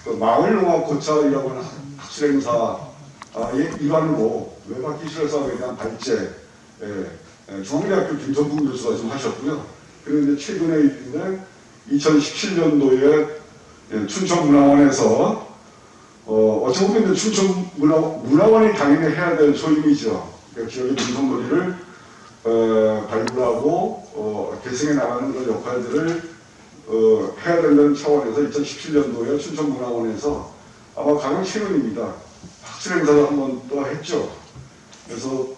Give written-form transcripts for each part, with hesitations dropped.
그 마을농업고찰이라고 하는 학술행사의 일환으로 외곽기술사업에 대한 발제, 중앙대학교 김선풍 교수가 좀 하셨고요. 그런데 최근에 있는데 2017년도에 춘천문화원에서 어찌 보면 춘천문화원이 당연히 해야 될 소임이죠. 그러니까 지역의 민속놀이를 발굴하고 계승해 나가는 그런 역할들을 해야 된다는 차원에서 2017년도에 춘천문화원에서 아마 가장 최근입니다. 학술행사를 한번 또 했죠. 그래서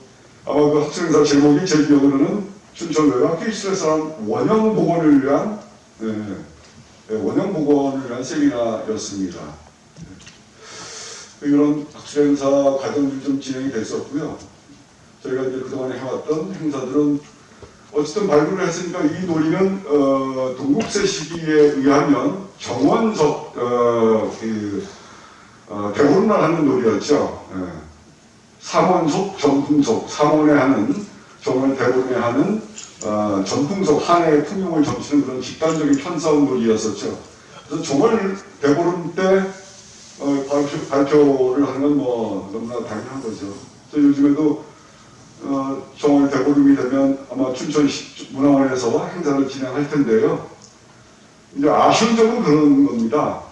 아마 그 학술행사 제목이 제 기억으로는 춘천 외곽기술에서 원형복원을 위한 원형복원을 위한 세미나였습니다. 이런 학술행사 과정들이 좀 진행이 됐었고요. 저희가 이제 그동안에 해왔던 행사들은 어쨌든 발굴을 했으니까 이 놀이는 동국세 시기에 의하면 정원석 대보름날 하는 놀이였죠. 삼원속, 전풍속, 삼원에 하는 정월 대보름에 하는 전풍속 한해의 풍경을 점치는 그런 집단적인 편싸움 놀이였었죠. 그래서 정월 대보름 때 발표를 하는 건 뭐 너무나 당연한 거죠. 그래서 요즘에도 정월 대보름이 되면 아마 춘천문화원에서 행사를 진행할 텐데요. 이제 아쉬운 점은 그런 겁니다.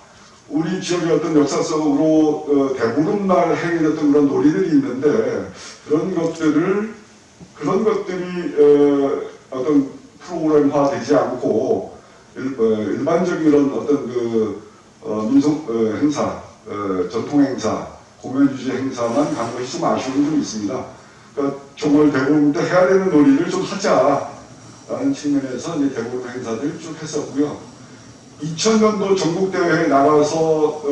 우리 지역의 어떤 역사적으로 대보름날 행해졌던 그런 놀이들이 있는데 그런 것들이 어떤 프로그램화 되지 않고 일반적인 이런 어떤 민속 행사, 전통 행사, 공연 유지 행사만 간 것이 좀 아쉬운 점이 있습니다. 그러니까 정말 대보름 때 해야 되는 놀이를 좀 하자라는 측면에서 이제 대보름 행사들을 쭉 했었고요. 2000년도 전국대회에 나가서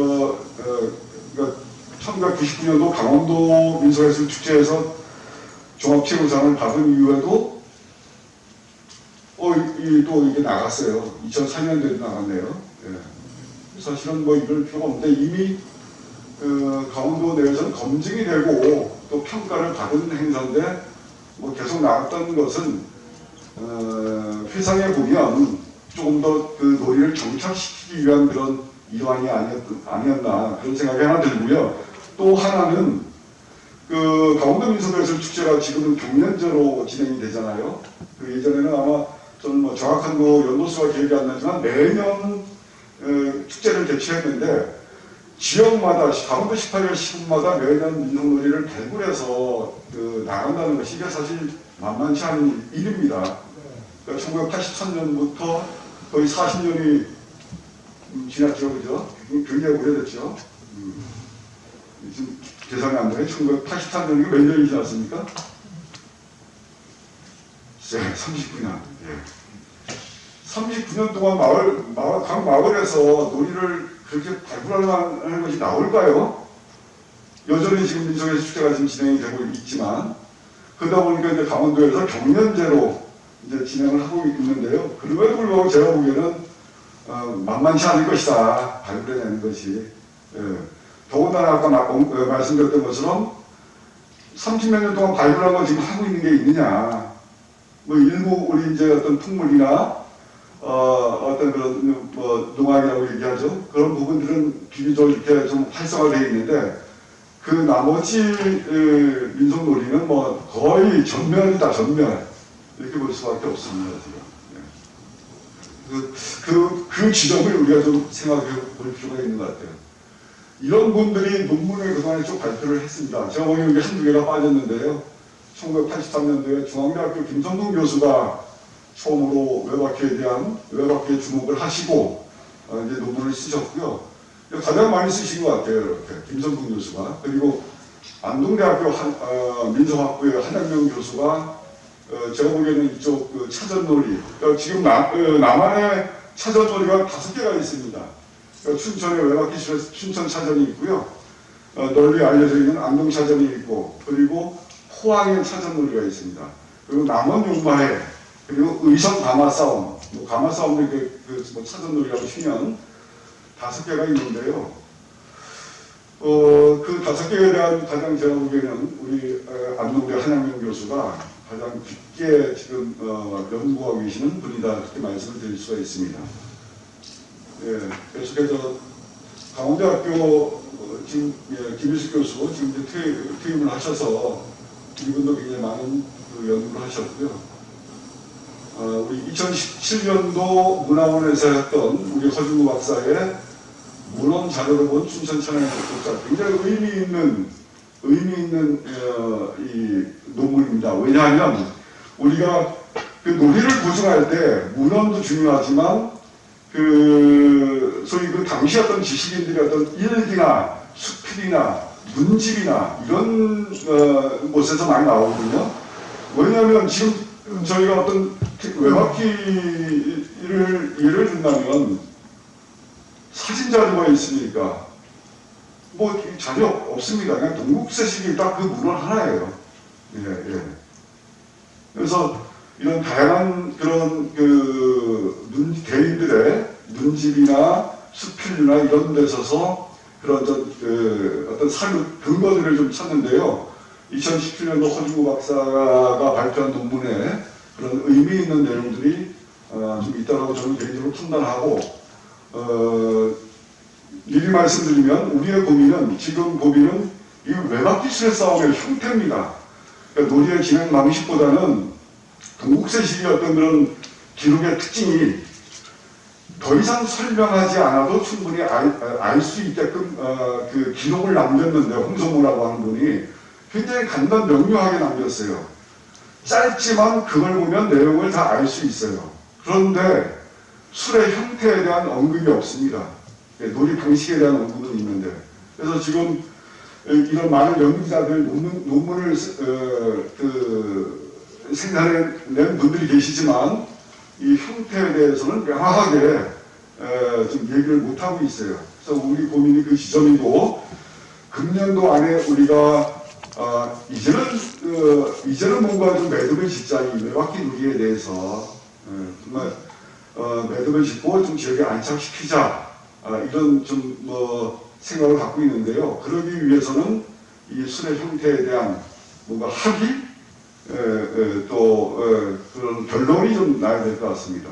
그러니까 1999년도 강원도 민속예술축제에서 종합최우상을 받은 이후에도 또 이게 나갔어요. 2004년도에도 나갔네요. 예. 사실은 뭐 이럴 필요가 없는데 이미 강원도 내에서는 검증이 되고 또 평가를 받은 행사인데 뭐 계속 나갔던 것은 회상해 보면 조금 더 그 놀이를 정착시키기 위한 그런 일환이 아니었나 그런 생각이 하나 들고요. 또 하나는 그 강원도 민속예술축제가 지금은 경연제로 진행이 되잖아요. 그 예전에는 아마 저는 뭐 정확한 거 연도수가 기억이 안 나지만 매년 축제를 개최했는데 지역마다 강원도 18개 시군마다 매년 민속놀이를 발굴해서 나간다는 것이 이게 사실 만만치 않은 일입니다. 그러니까 1983년부터 거의 40년이 지났죠, 그죠? 굉장히 오래됐죠. 지금 계산이 안 되네. 1983년이 몇 년이 지났습니까? 39년. 예. 39년 동안 각 마을에서 놀이를 그렇게 발굴하는 것이 나올까요? 여전히 지금 민속예술 축제가 지금 진행이 되고 있지만 그러다 보니까 이제 강원도에서 경연제로 이제 진행을 하고 있는데요. 그럼에도 불구하고 제가 보기에는 만만치 않을 것이다. 발굴해내는 것이. 예. 더군다나 아까 말씀드렸던 것처럼 30몇 년 동안 발굴한 거 지금 하고 있는 게 있느냐. 뭐 일부 우리 이제 어떤 풍물이나 어떤 그런 뭐 농악이라고 얘기하죠. 그런 부분들은 비교적 이렇게 좀 활성화되어 있는데 그 나머지 민속놀이는 뭐 거의 전멸이다, 전멸. 이렇게 볼 수밖에 없습니다, 지금. 그 지점을 우리가 좀 생각해 볼 필요가 있는 것 같아요. 이런 분들이 논문을 그동안에 쭉 발표를 했습니다. 제가 보기엔 여기 한두 개가 빠졌는데요. 1983년도에 중앙대학교 김선풍 교수가 처음으로 외곽기에 주목을 하시고 이제 논문을 쓰셨고요. 가장 많이 쓰신 것 같아요, 이렇게 김선풍 교수가. 그리고 안동대학교 민속학부의 한양명 교수가 제가 보기에는 이쪽 차전놀이, 그러니까 지금 남한의 차전놀이가 5개가 있습니다. 그러니까 춘천의 외곽기술에서 춘천 차전이 있고요. 널리 알려져 있는 안동 차전이 있고, 그리고 포항에 차전놀이가 있습니다. 그리고 남원 용마에, 그리고 의성 가마싸움, 가마싸움도 뭐 차전놀이라고 치면 5개가 있는데요. 그 5개에 대한 가장 제가 보기에는 우리 안동대 한양명 교수가 가장 깊게 지금 연구하고 계시는 분이다, 그렇게 말씀을 드릴 수가 있습니다. 예, 계속해서 강원대학교 지금 김일숙 교수 지금 이제 퇴임을 하셔서 이분도 굉장히 많은 그 연구를 하셨고요. 우리 2017년도 문화원에서 했던 우리 허중구 박사의 문헌 자료로 본 춘천 천연의 독자 굉장히 의미 있는 이 논문입니다. 왜냐하면 우리가 그 놀이를 보증할 때 문헌도 중요하지만 그 소위 그 당시 어떤 지식인들의 어떤 일기나 수필이나 문집이나 이런 곳에서 많이 나오거든요. 왜냐하면 지금 저희가 어떤 외박기를 예를 든다면 사진 자료가 있으니까 뭐 전혀 없습니다. 그냥 동국서식이 딱 그 문헌 하나예요. 예. 그래서 이런 다양한 그런 그 대인들의 문집이나 수필이나 이런 데서서 그런 어떤 사료 근거들을 좀 찾는데요. 2017년도 허중구 박사가 발표한 논문에 그런 의미 있는 내용들이 좀 있다고 저는 개인적으로 판단하고 미리 말씀드리면 우리의 고민은 지금 고민은 이 외박기술의 싸움의 형태입니다. 그러니까 놀이의 진행 방식보다는 동국세식의 어떤 그런 기록의 특징이 더 이상 설명하지 않아도 충분히 알 수 있게끔 그 기록을 남겼는데 홍성무라고 하는 분이 굉장히 간단 명료하게 남겼어요. 짧지만 그걸 보면 내용을 다 알 수 있어요. 그런데 술의 형태에 대한 언급이 없습니다. 놀이 방식에 대한 언급은 있는데 그래서 지금 이런 많은 연구자들 논문을 생산해낸 분들이 계시지만 이 형태에 대해서는 명확하게 좀 얘기를 못하고 있어요. 그래서 우리 고민이 그 지점이고 금년도 안에 우리가 이제는 뭔가 좀 매듭을 짓자 이 외박기 놀이에 대해서 정말 매듭을 짓고 좀 지역에 안착시키자 이런 좀 생각을 갖고 있는데요. 그러기 위해서는 이 술의 형태에 대한 뭔가 합의 또 그런 결론이 좀 나야 될 것 같습니다.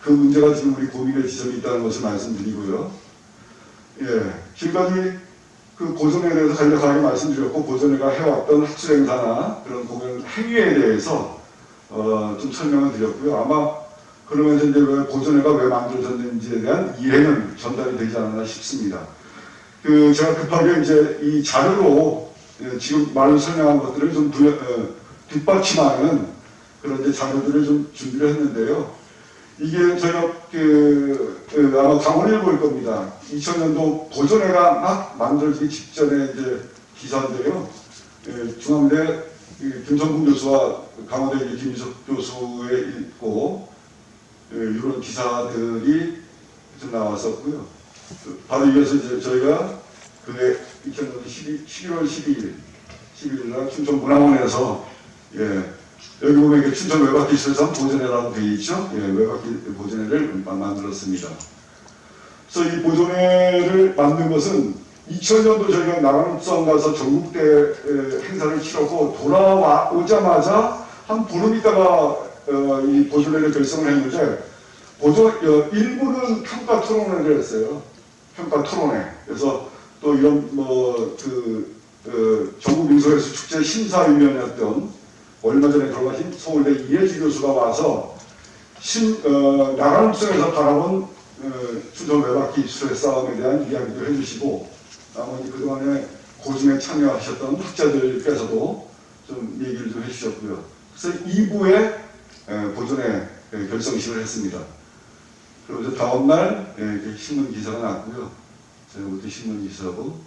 그 문제가 지금 우리 고민의 지점이 있다는 것을 말씀드리고요. 지금까지 그 고전에 대해서 간략하게 말씀드렸고 고전회가 해왔던 학술 행사나 그런 공연 행위에 대해서 좀 설명을 드렸고요. 아마 그러면서 이제 왜 고전회가 왜 만들어졌는지에 대한 이해는 전달이 되지 않았나 싶습니다. 제가 급하게 이제 이 자료로 지금 말로 설명한 것들을 좀 뒷받침하는 그런 이제 자료들을 좀 준비를 했는데요. 이게 저희가 아마 강원일보일 겁니다. 2000년도 고전회가 막 만들어지기 직전에 이제 기사인데요. 중앙대 김성국 교수와 강원대 김희석 교수에 있고 이런 기사들이 좀 나왔었고요. 바로 이어서 이제 저희가 그게 2000년도 11월 12일 날 춘천문화원에서 여기 보면 이게 춘천 외박기술상 보존회라고 되어 있죠. 외박기 보존회를 만들었습니다. 그래서 이 보존회를 만든 것은 2000년도 저희가 나간읍성 가서 전국대 행사를 치르고 돌아오자마자 한 보름 있다가 이 보존회를 결성을 했는데 일부는 평가 토론회를 했어요. 평가 토론회. 그래서 또 이런 전국 민속예술 축제 심사위원이었던 얼마 전에 돌아가신 서울대 이혜주 교수가 와서 나간읍성에서 바라본 춘천 외박기 기술의 싸움에 대한 이야기도 해주시고 나머지 그동안에 고증에 참여하셨던 학자들께서도 좀 얘기를 좀 해주셨고요. 그래서 2부에 보존회 결성식을 했습니다. 그리고 다음날 신문 기사가 났고요. 저희부터 신문 기사고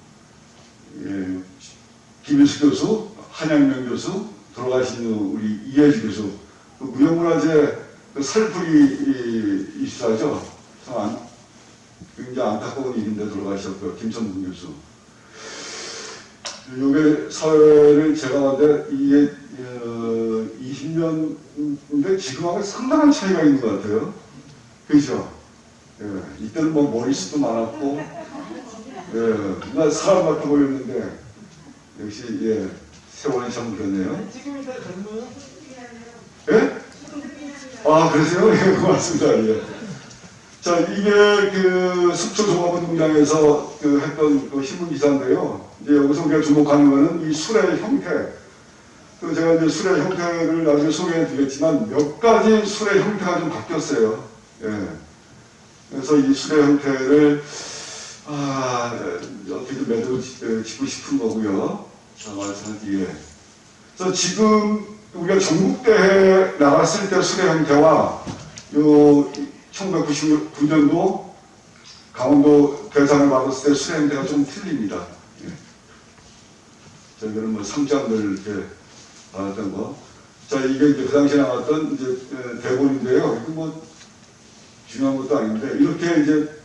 김일숙 교수, 한양명 교수, 돌아가신 우리 이혜주 교수, 무형문화재 살풀이 이슈자죠. 참 굉장히 안타까운 일인데 돌아가셨고요. 김천국 교수. 요게 사회를 제가 봤을 때 이게 20년인데 지금하고 상당한 차이가 있는 것 같아요. 그죠? 이때는 뭐 머리숱도 많았고, 나 사람 같아 보였는데 역시 세월이 참 그렇네요. 지금이 더 젊어요? 예? 아, 그러세요? 고맙습니다. 자, 이게 그 속초 종합운동장에서 그 했던 그 신문 기사인데요. 이제 여기서 우리가 주목하는 거는 이 술의 형태. 그 제가 이제 술의 형태를 나중에 소개해 드리겠지만 몇 가지 술의 형태가 좀 바뀌었어요. 예. 그래서 이 술의 형태를 어떻게 좀 매듭을 짓고 싶은 거고요. 자, 말씀드리게. 그래서 지금 우리가 전국대회 나갔을 때 술의 형태와 요 1999년도 강원도 대상을 받았을 때 술의 형태가 좀 틀립니다. 예. 저희들은 뭐 상장들 이렇게 받았던 거. 자, 이게 이제 그 당시에 나왔던 이제 대본인데요. 이거 뭐 중요한 것도 아닌데 이렇게 이제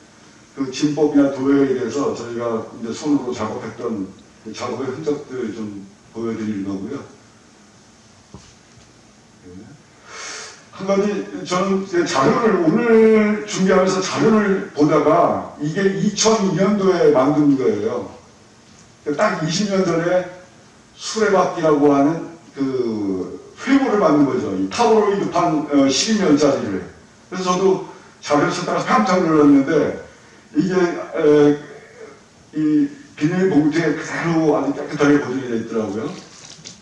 그 진법이나 도형에 대해서 저희가 이제 손으로 작업했던 그 작업의 흔적들 좀 보여드리는 거고요. 한 가지 저는 자료를 오늘 준비하면서 자료를 보다가 이게 2002년도에 만든 거예요. 딱 20년 전에 수레바퀴라고 하는 그 회고를 만든 거죠. 이 타브로이드판 12면짜리를. 그래서 저도 자료를 찾다가 깜짝 놀랐는데 이게 이 비닐 봉투에 그대로 아주 깨끗하게 보존이 되어 있더라고요.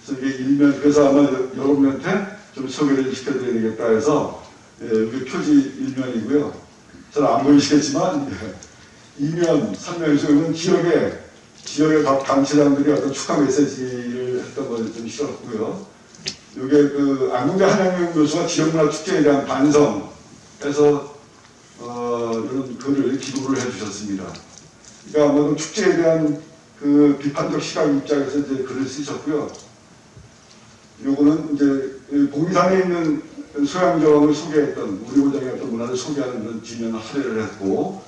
그래서 이게 일면, 그래서 아마 여러분한테 좀 소개를 시켜드려야 되겠다 해서 여기 표지 일면이고요. 잘 안 보이시겠지만 2면, 3면에서는 지역의 각 단체장들이 어떤 축하 메시지를 했던 걸 좀 실었고요. 이게 그 안동대 한양명 교수가 지역문화 축제에 대한 반성에서 이런 글을 기고를 해주셨습니다. 그러니까 아마도 축제에 대한 그 비판적 시각 입장에서 이제 글을 쓰셨고요. 요거는 이제 봉산에 있는 소양정을 소개했던 우리 고장의 어떤 문화를 소개하는 그런 지면 할애를 했고,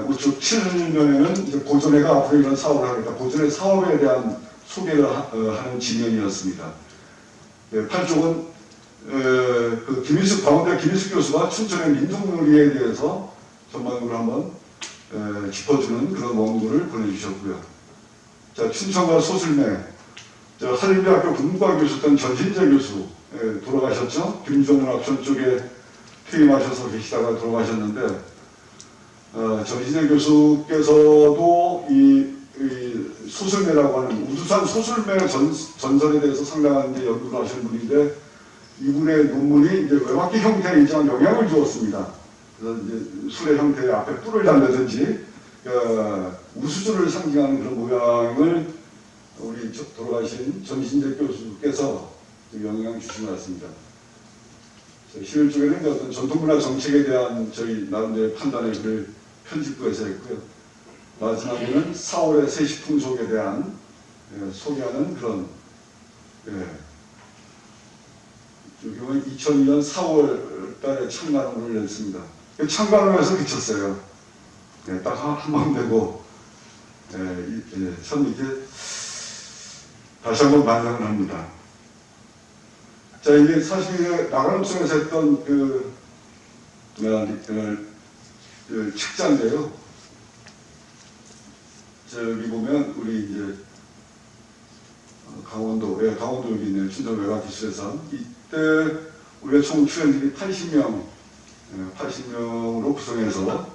우측 7면에는 이제 보존회가 앞으로 이런 사업을 하겠다. 보존회 사업에 대한 소개를 하는 지면이었습니다. 8쪽은 그 김일숙 광운대 김일숙 교수가 춘천의 민속놀이에 대해서 전반적으로 한번 짚어주는 그런 원고를 보내주셨고요. 자, 춘천과 소슬매. 한림대학교 국문과 교수였던 전신재 교수 돌아가셨죠. 김종문학촌 쪽에 퇴임하셔서 계시다가 돌아가셨는데 전신재 교수께서도 이 소슬매라고 하는 우두산 소슬매 전설에 대해서 상당한 이제 연구를 하시는 분인데 이분의 논문이 이제 외박기 형태에 있지만 영향을 주었습니다. 그래서 이제 술의 형태에 앞에 뿔을 달다든지 우수주를 상징하는 그런 모양을 우리 돌아가신 전신재 교수께서 영향을 주신 것 같습니다. 11쪽에는 어떤 전통문화 정책에 대한 저희 나름대로의 판단의 글을 편집부에서 했고요. 마지막에는 4월의 세시풍속에 대한 소개하는 그런 이번 2002년 4월 달에 창간호를 냈습니다. 창간호에서 그쳤어요. 딱 한 번 되고 참 이게 다시 한번 반성을 합니다. 자, 이게 사실 나가름성에서 했던 그 책자인데요. 자, 여기 보면 우리 이제 강원도 여기 있네요. 춘천 외곽기술에서 이때 우리가 총 출연진이 80명으로 구성해서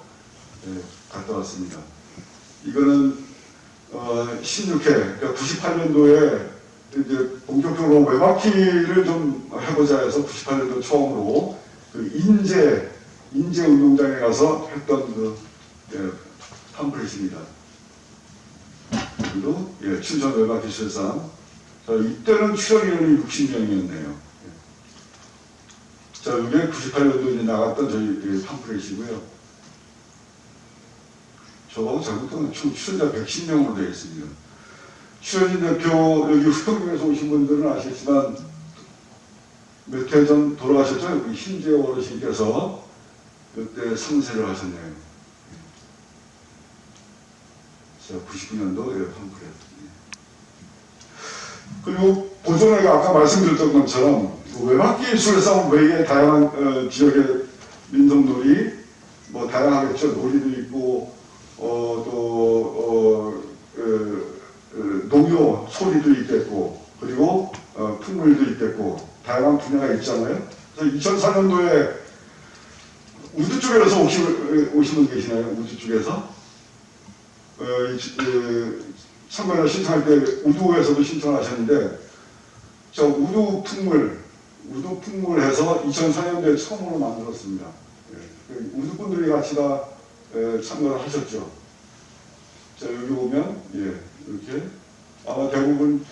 갔다 왔습니다. 이거는 16회, 그러니까 98년도에 이제 본격적으로 외바퀴를 좀 해보자 해서 98년도 처음으로 그 인제 운동장에 가서 했던 그 팜플렛입니다. 그리고 춘천 외바퀴술상. 자, 이때는 출연 인원이 60명이었네요. 자, 이게 98년도에 나갔던 저희 팜플렛이고요. 저하고 잘못하면 총 출연자 110명으로 되어 있습니다. 출연진 대표, 여기 후평동에서 오신 분들은 아시겠지만 몇 해 전 돌아가셨죠? 우리 신재호 어르신께서 그때 상세를 하셨네요. 자, 99년도 팜플렛. 그리고 보존회가 아까 말씀드렸던 것처럼 외박기 예술의 싸움 외에 다양한 지역의 민속놀이 뭐 다양하겠죠. 놀이도 있고 농요 소리도 있겠고 그리고 풍물도 있겠고 다양한 분야가 있잖아요. 그래서 2004년도에 우주 쪽에서 오신 분 계시나요? 우주 쪽에서? 참가자 신청할 때 우주에서도 신청하셨는데, 저 우주 풍물해서 2004년도에 처음으로 만들었습니다. 우주분들이 같이 다 참가를 하셨죠. 자, 여기 보면, 이렇게. 아마 대부분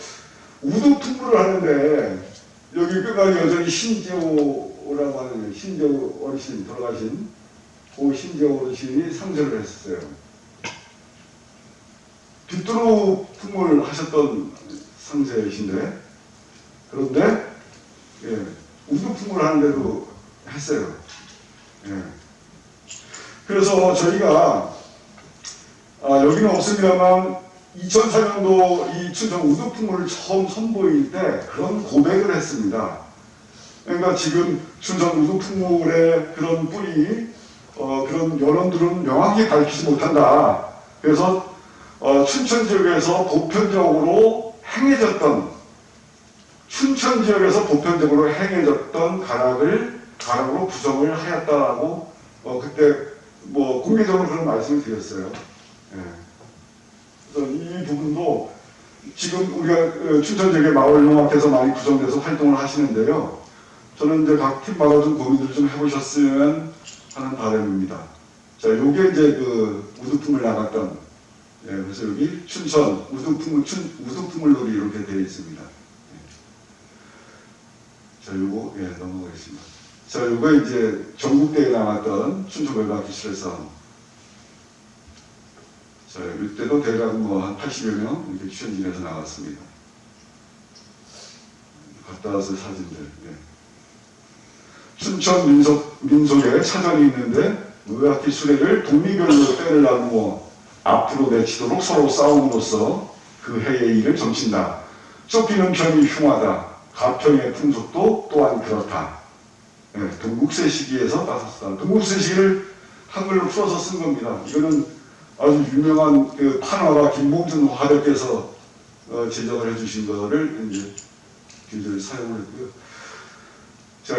우주 풍물을 하는데, 여기 끝까지 여전히 신재호라고 하는, 신재호 어르신, 돌아가신 그 신재호 어르신이 상세를 했었어요. 빗두루 풍물 하셨던 상세이신데, 그런데, 우주 풍물 하는데도 했어요. 그래서 저희가, 여기는 없습니다만, 2004년도 이 춘천 우주 풍물을 처음 선보일 때 그런 고백을 했습니다. 그러니까 지금 춘천 우주 풍물의 그런 뿌리, 그런 여론들은 명확히 밝히지 못한다. 그래서 춘천 지역에서 보편적으로 행해졌던 가락으로 부정을 하였다라고 그때 뭐 공개적으로 그런 말씀을 드렸어요. 그래서 이 부분도 지금 우리가 춘천 지역의 마을농악회에서 많이 구성돼서 활동을 하시는데요. 저는 이제 각 팀마다 좀 고민을 좀 해보셨으면 하는 바람입니다. 자, 요게 이제 그 우주풍을 나갔던, 그래서 여기 춘천 우주풍물 놀이 이렇게 되어 있습니다. 자, 요거 넘어가겠습니다. 자, 요거 이제 전국대회에 나갔던 춘천 외곽기술에서, 자, 이때도 대략 한 80여 명 이렇게 출연진에서 나갔습니다. 갔다 와서 사진들. 춘천 민속에 차전이 있는데 외곽기 수레를 독리별로 때를 나누어 앞으로 내치도록 서로 싸움으로써 그 해의 일을 점친다. 쫓기는 편이 흉하다. 가평의 풍속도 또한 그렇다. 동국세 시기에서 나섰다. 동국세 시기를 한글로 풀어서 쓴 겁니다. 이거는 아주 유명한 그 판화가 김봉준 화백께서 제작을 해주신 거를 이제 굉장히 사용을 했고요. 자,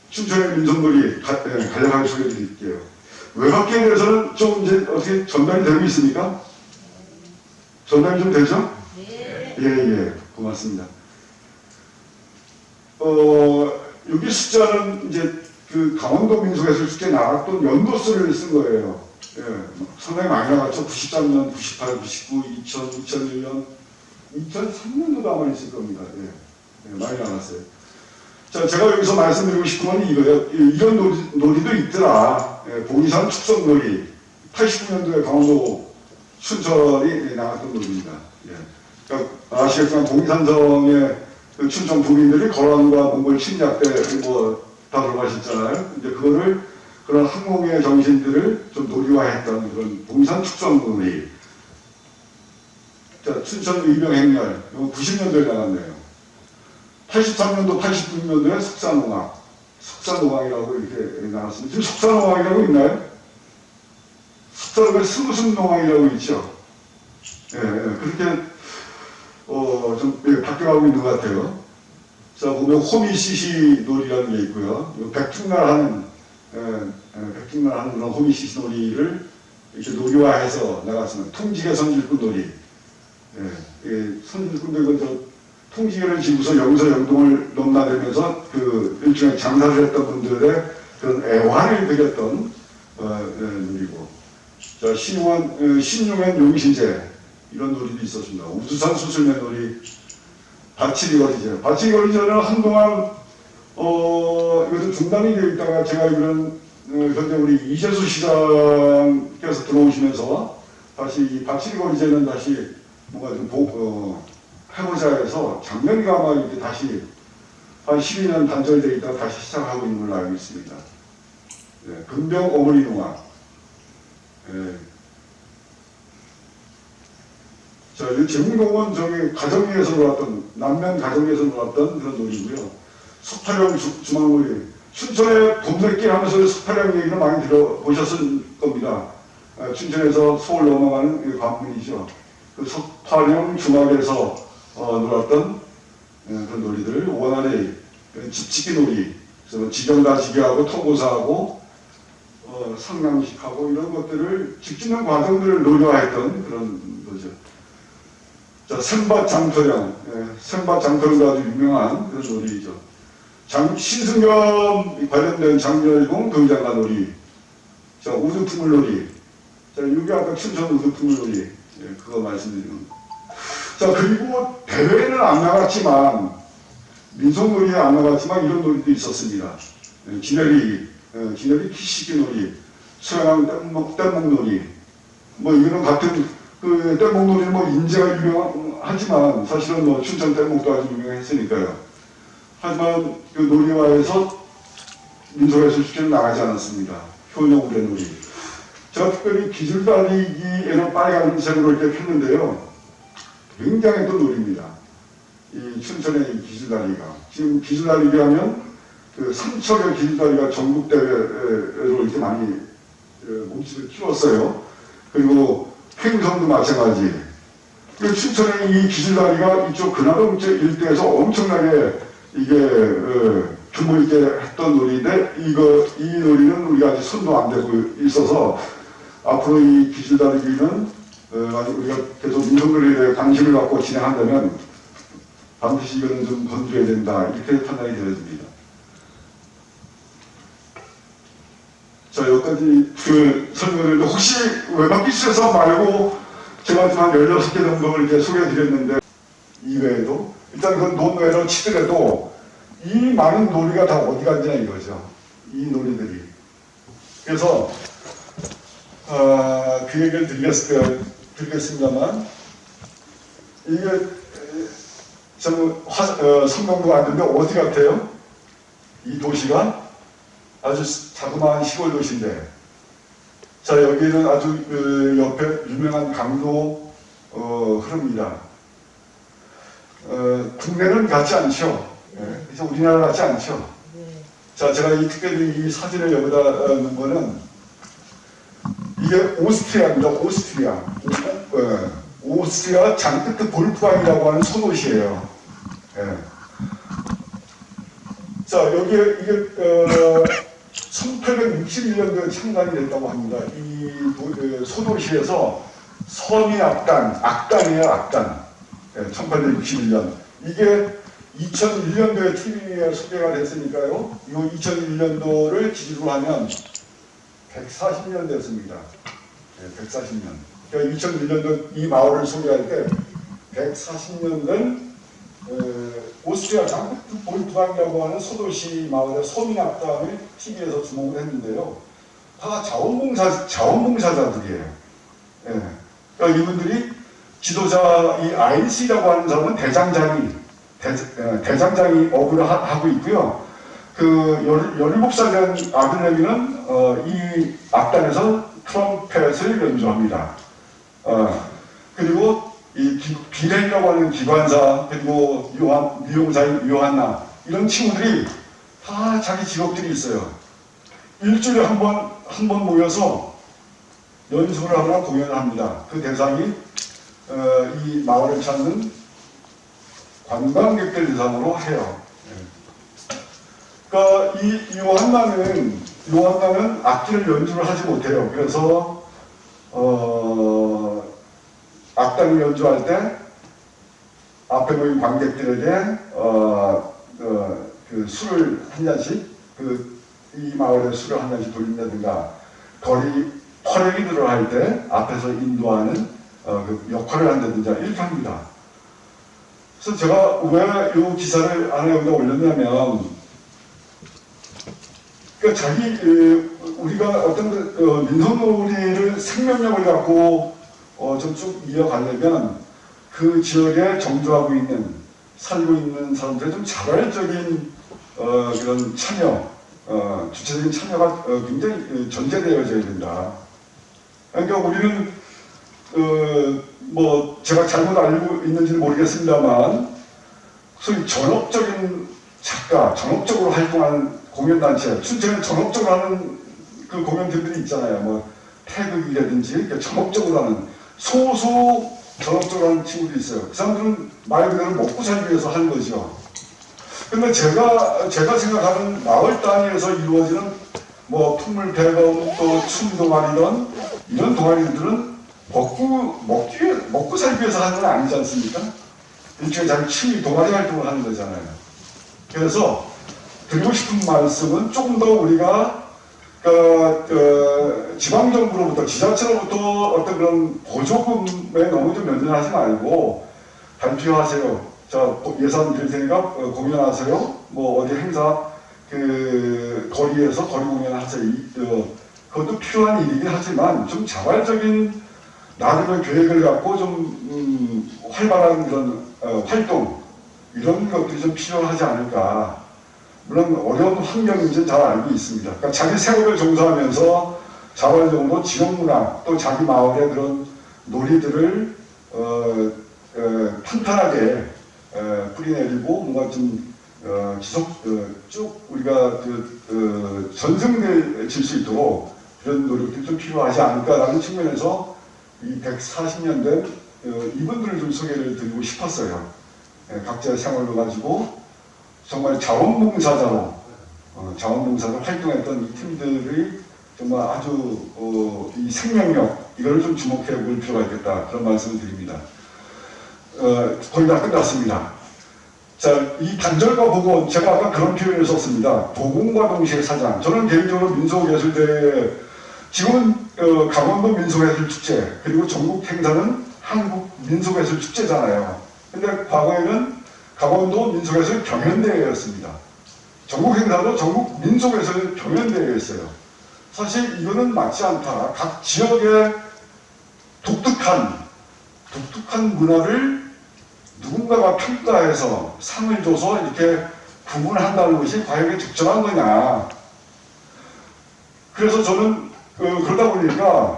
춘천의 민속놀이 간략하게 소개해 드릴게요. 외곽계에 대해서는 좀 이제 어떻게 전달이 되고 있습니까? 전달이 좀 되죠? 예, 고맙습니다. 여기 숫자는 이제 그 강원도 민속에서 숙제 나갔던 연도수를 쓴 거예요. 상당히 많이 나갔죠. 93년, 98, 99, 2000, 2001년, 2003년도도 아마 있을 겁니다. 많이 나갔어요. 자, 제가 여기서 말씀드리고 싶은 건 이거예요. 이런 놀이도 있더라. 봉이산 축성놀이. 89년도에 강원도 춘천이 나갔던 놀이입니다. 그러니까 아시겠지만 봉이산성의 그 춘천 부민들이 거란과 몽골 침략 때 다 돌아가셨잖아요. 이제 그런 항공의 정신들을 좀 놀이화했던 그런 봉산 축성놀이. 자, 춘천 의병 행렬. 이거 90년도에 나갔네요. 83년도, 86년도에 석산농악이라고 이렇게 나왔습니다. 지금 석산농악이라고 있나요? 석산농악 스무순농악이라고 있죠. 그렇게 좀 바뀌어가고 있는 것 같아요. 자, 보면 호미시시 놀이라는 게 있고요. 백중날 하는 그런 호미시시 놀이를 이렇게 놀이화해서 나갔습니다. 통지계 선질꾼 놀이. 선질꾼들 이건 통지계를 지고서 여기서 영동을 넘나들면서 그 일종의 장사를 했던 분들의 그런 애환을 그렸던 놀이고. 자, 신용엔 용신제 이런 놀이도 있었습니다. 우두산 수술맨 놀이, 바치리거리제. 바치리거리제는 한동안 이것도 중단이 되어 있다가 제가 알기로는 현재 우리 이재수 시장께서 들어오시면서 다시 이 바치리거리제는 다시 뭔가 좀 해보자 해서 작년인가 아마 이렇게 다시 한 12년 단절되어 있다가 다시 시작하고 있는 걸로 알고 있습니다. 금병 어머니 농악. 자, 이 제공동은 저기 가정리에서 놀았던, 남면 가정리에서 놀았던 그런 놀이고요. 석파령 주막놀이. 춘천에 봄새끼 하면서 석파령 얘기는 많이 들어보셨을 겁니다. 춘천에서 서울 넘어가는 그 관문이죠. 그 석파령 주막에서 놀았던 그런 놀이들. 원안에 집치기 놀이. 그래서 지경다지기하고 통고사하고 상량식하고 이런 것들을 집 짓는 과정들을 노려했던 그런 거죠. 자, 선밭장터령, 선밭장터령도 아주 유명한 그런 놀이죠. 신승겸 관련된 장렬공 등장한 놀이. 자, 우두투물놀이. 자, 여기 아까 춘천 우두투물놀이. 그거 말씀드리는 거. 자, 그리고 대회는 안 나갔지만, 민속놀이에 안 나갔지만 이런 놀이도 있었습니다. 기내리 키시기 놀이, 수양항 뗏목놀이. 뭐 이거는 같은 그 뗏목놀이는 뭐 인재가 유명하지만 사실은 뭐 춘천 뗏목도 아주 유명했으니까요. 하지만 그 놀이와에서 민속예술축제는 나가지 않았습니다. 효녀우레 놀이. 제가 특별히 기술달리기에는 빨간색으로 이렇게 폈는데요. 굉장히 또 놀입니다. 이 춘천의 이 기술달리기가. 지금 기술달리기 하면 그 삼척의 기술달리기가 전국대회로 이렇게 많이 몸집을 키웠어요. 그리고 횡성도 마찬가지. 그 춘천의 이 기술달리기가 이쪽 근하동 일대에서 엄청나게 이게 규모 있게 했던 놀이인데 이 놀이는 우리가 아직 손도 안 대고 있어서 앞으로 이 기술달리기는 우리가 계속 민속놀이에 대해 관심을 갖고 진행한다면 반드시 이거는 좀 건드려야 된다 이렇게 판단이 되어집니다. 자, 여기까지 그 설명을 했는데 혹시 외박기술에서 말고 제가 지금 한 16개 정도를 이렇게 소개해 드렸는데 이외에도 일단 그 논외로 치더라도 이 많은 놀이가 다 어디 갔냐 이거죠. 이 놀이들이. 그래서 그 얘기를 드리겠습니다만 이게 성남도 왔는데 어디 같아요? 이 도시가 아주 자그마한 시골 도시인데 자 여기는 아주 옆에 유명한 강도 흐릅니다. 국내는 같지 않죠. 그래서 우리나라 같지 않죠. 자, 제가 이 특별히 이 사진을 여기다 넣은 거는 이게 오스트리아입니다. 오스트리아 장크트 볼프강이라고 하는 소도시예요. 자, 여기에 이게 1861년도에 창단이 됐다고 합니다. 이 소도시에서 서민악단이에요, 악단. 1861년. 이게 2001년도에 TV에 소개가 됐으니까요. 이 2001년도를 기준으로 하면 140년 됐습니다. 140년. 그러니까 2001년도 이 마을을 소개할 때 140년 된 오스트리아 장크트 볼프강이라고 하는 소도시 마을의 서민악단을 TV에서 주목을 했는데요. 다 자원봉사자들이에요. 그러니까 이분들이 지도자 이 아인시라고 하는 사람은 대장장이 업을 하고 있고요. 그 17살 된 아들내미는 이 악단에서 트럼펫을 연주합니다. 그리고 이 비렌이라고 하는 기관사 그리고 미용사인 요한나 이런 친구들이 다 자기 직업들이 있어요. 일주일에 한 번 모여서 연습을 하거나 공연을 합니다. 그 대상이 이 마을을 찾는 관광객들 대상으로 해요. 그러니까 이 요한나는 악기를 연주를 하지 못해요. 그래서 악단을 연주할 때 앞에 모인 관객들에게 그 술을 한 잔씩 이 마을에 술을 한 잔씩 돌린다든가 거리 퍼레이드를 할 때 앞에서 인도하는 그 역할을 한다든지 이렇게 합니다. 그래서 제가 왜 이 기사를 안에 여기다 올렸냐면 그러니까 우리가 어떤 민속놀이를 생명력을 갖고 좀 쭉 이어가려면 그 지역에 정주하고 있는 살고 있는 사람들의 좀 자발적인 그런 참여, 주체적인 참여가 굉장히 전제되어져야 된다. 그러니까 우리는 뭐 제가 잘못 알고 있는지는 모르겠습니다만 소위 전업적인 작가, 전업적으로 활동하는 공연단체, 춘천에 전업적으로 하는 그 공연들이 있잖아요. 뭐 태극이라든지 그러니까 전업적으로 하는 소수 전업적으로 하는 친구들이 있어요. 그 사람들은 말 그대로 먹고 살기 위해서 하는 거죠. 근데 제가 생각하는 마을 단위에서 이루어지는 뭐 풍물 배건 또 춤 동아리던 이런 동아리들은 먹고 살기 위해서 하는 건 아니지 않습니까? 일종의 자기 취미 동아리 활동을 하는 거잖아요. 그래서 드리고 싶은 말씀은 조금 더 우리가 지방정부로부터 지자체로부터 어떤 그런 보조금에 너무 좀 연연하지 말고 발표하세요. 자, 예산 드릴 테니까 공연하세요. 뭐 어디 행사 거리에서 거리 공연하세요. 그것도 필요한 일이긴 하지만 좀 자발적인 나름의 계획을 갖고 좀 활발한 그런 활동 이런 것들이 좀 필요하지 않을까. 물론 어려운 환경인지는 잘 알고 있습니다. 그러니까 자기 생업을 종사하면서 자발적으로 지역문화 또 자기 마을의 그런 놀이들을 탄탄하게 뿌리내리고 뭔가 좀 쭉 우리가 전승될 수 있도록 그런 노력들이 좀 필요하지 않을까라는 측면에서 이 140년 된 이분들을 좀 소개를 드리고 싶었어요. 각자의 생활을 가지고 정말 자원봉사자로 활동했던 이 팀들이 정말 아주 이 생명력 이거를 좀 주목해 볼 필요가 있겠다 그런 말씀을 드립니다. 거의 다 끝났습니다. 자, 이 단절과 복원 제가 아까 그런 표현을 썼습니다. 복원과 동시에 사장. 저는 개인적으로 민속예술대회 지금은 강원도 민속예술축제 그리고 전국 행사는 한국 민속예술축제잖아요. 근데 과거에는 강원도 민속예술 경연대회였습니다. 전국 행사도 전국 민속예술 경연대회였어요. 사실 이거는 맞지 않다. 각 지역의 독특한 문화를 누군가가 평가해서 상을 줘서 이렇게 구분한다는 것이 과연 적절한 거냐. 그래서 저는 그러다 보니까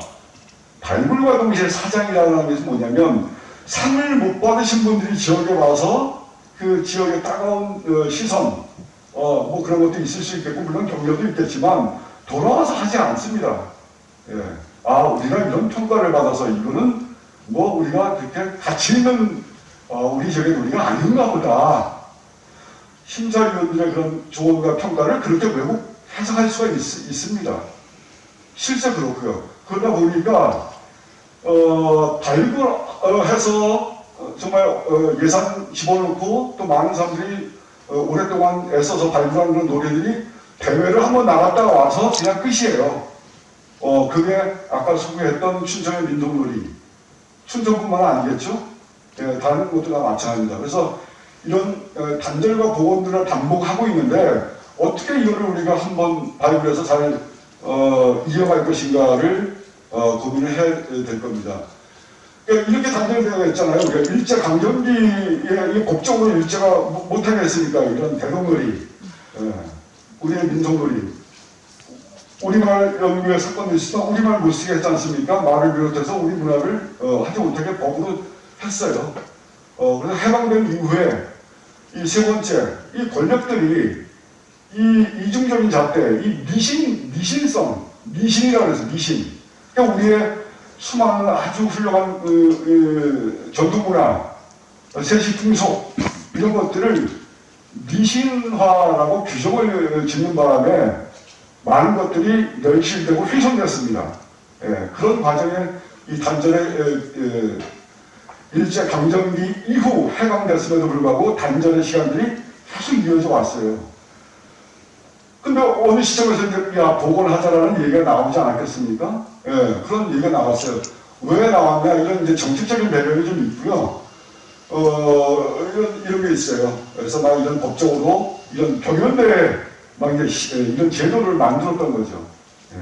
발굴과 동시에 사장이라는 것이 뭐냐면 상을 못 받으신 분들이 지역에 와서 그 지역의 따가운 시선, 뭐 그런 것도 있을 수 있겠고, 물론 격려도 있겠지만, 돌아와서 하지 않습니다. 예. 우리가 이런 평가를 받아서 이거는 뭐 우리가 그렇게 가치 있는 우리 지역의 놀이가 아닌가 보다. 심사위원들의 그런 조언과 평가를 그렇게 왜곡 해석할 수가 있습니다. 실제 그렇고요. 그러다 보니까, 발굴해서 정말 예산 집어넣고 또 많은 사람들이 오랫동안 애써서 발굴한 그런 노래들이 대회를 한번 나갔다가 와서 그냥 끝이에요. 그게 아까 소개했던 춘천의 민속놀이. 춘천뿐만 아니겠죠? 예, 다른 곳도 다 마찬가지입니다. 그래서 이런 단절과 복원들을 반복하고 있는데 어떻게 이거를 우리가 한번 발굴해서 잘 이어갈 것인가를 고민을 해야 될 겁니다. 이렇게 단절되어 있잖아요. 일제 강점기에 법적으로 일제가 못하게 했으니까 이런 대동놀이, 우리의 민속놀이, 우리말 연구의 사건도 있으면 우리말 못 쓰게 했지 않습니까? 말을 비롯해서 우리 문화를 하지 못하게 법으로 했어요. 그래서 해방된 이후에 이 세 번째, 이 권력들이 이 이중적인 잣대, 이 미신성, 미신이라고 해서 미신. 그러니까 우리의 수많은 아주 훌륭한 전통문화, 세시풍속 이런 것들을 미신화라고 규정을 짓는 바람에 많은 것들이 멸실되고 훼손됐습니다. 예, 그런 과정에 이 단절의 일제 강점기 이후 해방됐음에도 불구하고 단절의 시간들이 계속 이어져 왔어요. 근데 어느 시점에서 이제 복원하자라는 얘기가 나오지 않았겠습니까? 예, 그런 얘기가 나왔어요. 왜 나왔냐? 이런 이제 정치적인 배경이 좀 있고요. 이런 게 있어요. 그래서 막 이런 법적으로 이런 경연대회 막 이제 이런 제도를 만들었던 거죠. 예.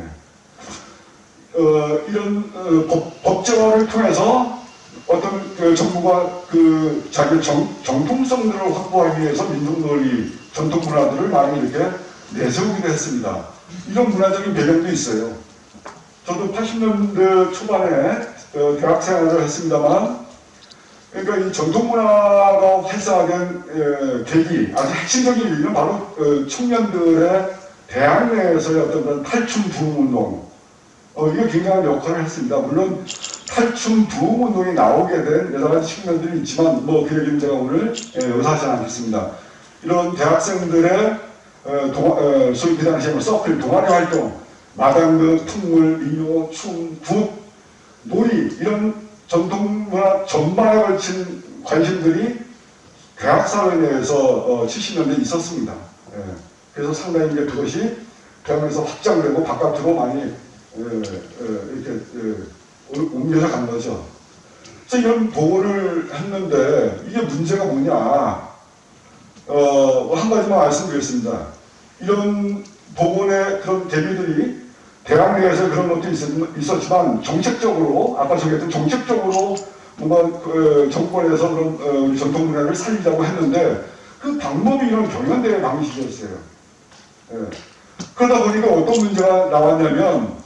이런 법제화를 통해서 어떤 정부가 자기 정통성들을 확보하기 위해서 민속놀이 전통 문화들을 많이 이렇게 내세우기도 했습니다. 이런 문화적인 배경도 있어요. 저도 80년대 초반에 대학 생활을 했습니다만, 그러니까 이 전통 문화가 활성화된 계기, 아주 핵심적인 이유는 바로 청년들의 대학 내에서의 어떤 그런 탈춤 부흥 운동, 이게 굉장한 역할을 했습니다. 물론 탈춤 부흥 운동이 나오게 된 여러 가지 측면들이 있지만, 뭐 그 얘기는 제가 오늘 요사하지 않겠습니다. 이런 대학생들의 소위 그 당시에 서클, 동아리 활동, 마당극, 풍물, 민요, 춤, 국, 놀이 이런 전통문화 전반에 걸친 관심들이 대학사회 내에서 70년대에 있었습니다. 예. 그래서 상당히 이제 그것이 대학에서 확장되고 바깥으로 많이 이렇게 옮겨져 간 거죠. 그래서 이런 보고를 했는데 이게 문제가 뭐냐? 한 가지만 말씀드리겠습니다. 이런 복원의 그런 대비들이 대학 내에서 그런 것도 있었지만 정책적으로 아까 소개했던 정책적으로 뭔가 정권에서 그런 우리 전통 문화를 살리자고 했는데 그 방법이 이런 경연대회 방식이었어요. 예. 그러다 보니까 어떤 문제가 나왔냐면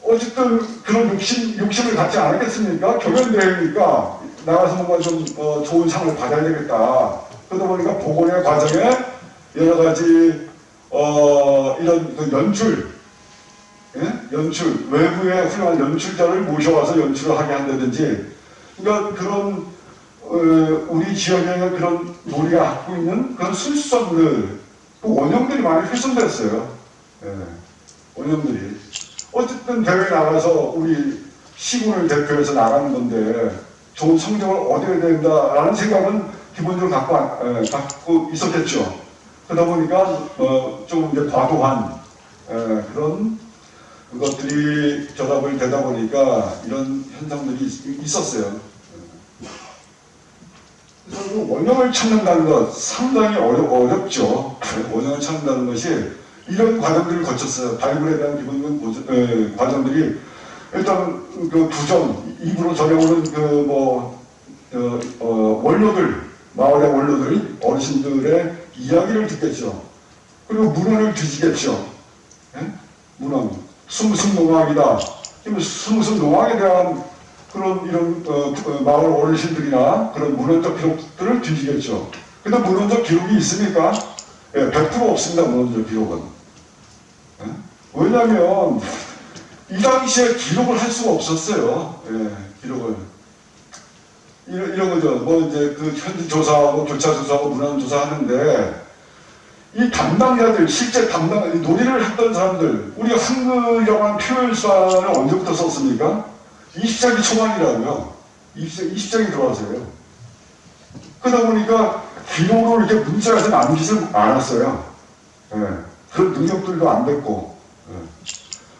어쨌든 그런 욕심을 갖지 않았겠습니까? 경연대회니까 나가서 뭔가 좀 좋은 상을 받아야 되겠다. 그러다 보니까 복원의 과정에 여러 가지 이런 그 연출, 외부의 훌륭한 연출자를 모셔와서 연출을 하게 한다든지, 그러니까 그런 우리 지역에 그런 놀이가 갖고 있는 그런 순수성들, 그 원형들이 많이 훼손됐어요. 원형들이. 어쨌든 대회에 나가서 우리 시군을 대표해서 나가는 건데 좋은 성적을 얻어야 된다라는 생각은 기본적으로 갖고 있었겠죠. 그러다 보니까 좀 이제 과도한 그런 것들이 결합을 되다 보니까 이런 현상들이 있었어요. 그래서 그 원형을 찾는다는 것 상당히 어렵죠. 원형을 찾는다는 것이 이런 과정들을 거쳤어요. 발굴에 대한 기본 과정들이 일단 그 두전 입으로 전해오는 원로들, 마을의 원로들, 어르신들의 이야기를 듣겠죠. 그리고 문헌을 뒤지겠죠. 문헌, 숨숨농악이다. 숨숨농악에 대한 그런 이런 마을 어르신들이나 그런 문헌적 기록들을 뒤지겠죠. 근데 문헌적 기록이 있습니까? 100% 없습니다. 문헌적 기록은. 왜냐하면 이 당시에 기록을 할 수가 없었어요. 기록을. 이런 거죠. 뭐 이제 그 현지 조사하고 교차 조사하고 문헌 조사하는데 이 담당자들, 실제 놀이를 했던 사람들, 우리가 한글이라고 하는 표현수단을 언제부터 썼습니까? 20세기 초반이라고요. 20세기 들어와서요. 그러다 보니까 기록으로 이렇게 문자에서 남기지 않았어요. 그런 능력들도 안 됐고.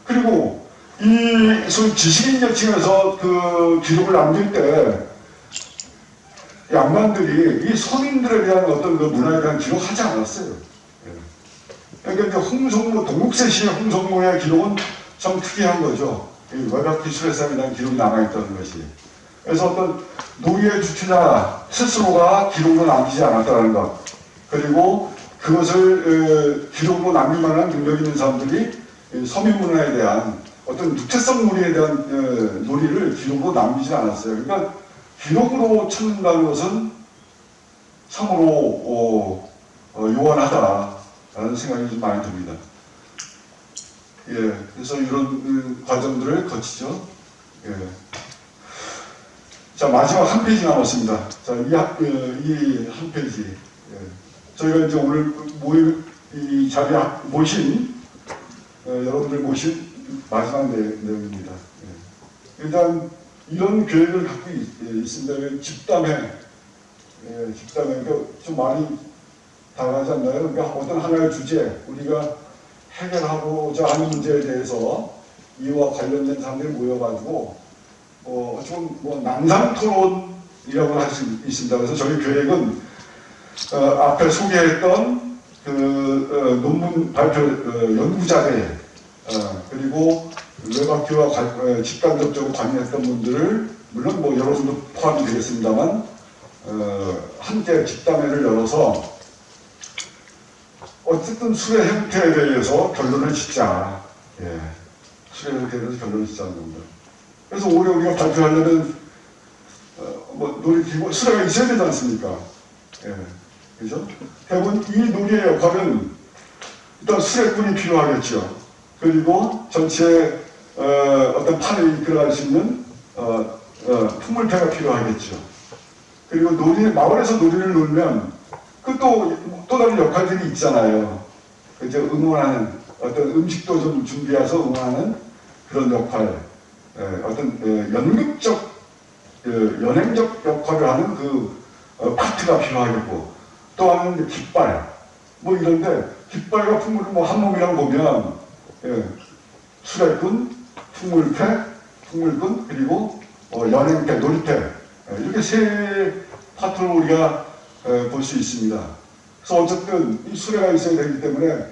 그리고 이 소위 지식인 계층에서 그 기록을 남길 때 양반들이 이 서민들에 대한 어떤 그 문화에 대한 기록하지 않았어요. 그러니까 이제 홍성무, 동국세시의 홍성무의 기록은 참 특이한 거죠. 외곽기술회사에 대한 기록이 남아있다는 것이. 그래서 어떤 노예의 주체자 스스로가 기록으로 남기지 않았다는 것. 그리고 그것을 기록으로 남길 만한 능력 있는 사람들이 서민 문화에 대한 어떤 육체성 놀이에 대한 놀이를 기록으로 남기지 않았어요. 그러니까 기록으로 찾는다는 것은 참으로 요원하다라는 생각이 좀 많이 듭니다. 그래서 이런 과정들을 거치죠. 자, 마지막 한 페이지 남았습니다. 자, 이 한 페이지. 저희가 이제 오늘 이 자리에 모신 여러분들 모신 마지막 내용입니다. 일단 이런 계획을 갖고 있습니다. 집단회, 그러니까 좀 많이 다가가지 않나요? 그러니까 어떤 하나의 주제, 우리가 해결하고자 하는 문제에 대해서 이와 관련된 사람들이 모여가지고 좀 난상 토론이라고 할 수 있습니다. 그래서 저희 계획은 앞에 소개했던 그 논문 발표 연구자들 그리고 외곽교와 직간접적으로 관여했던 분들을 물론 뭐 여러분도 포함이 되겠습니다만 함께 집단회를 열어서 어쨌든 수의 형태에 대해서 결론을 짓자. 수의 형태에 대해서 결론을 짓자는 겁니다. 그래서 올해 우리가 발표하려면 놀이기구 수레가 있어야 되지 않습니까? 그죠? 대부분 이 놀이의 역할은 일단 수레꾼이 필요하겠죠. 그리고 전체 어떤 판을 이끌어갈 수 있는 풍물패가 필요하겠죠. 그리고 마을에서 놀이를 놀면 그 또 또 다른 역할들이 있잖아요. 이제 응원하는 어떤 음식도 좀 준비해서 응원하는 그런 역할, 어떤 연극적, 연행적 역할을 하는 그 파트가 필요하겠고, 또 하나는 깃발, 뭐 이런데 깃발과 풍물을 뭐 한 몸이라고 보면 수레꾼, 풍물꾼, 그리고 연행패, 놀이패, 이렇게 세 파트를 우리가 볼 수 있습니다. 그래서 어쨌든 이 수레가 있어야 되기 때문에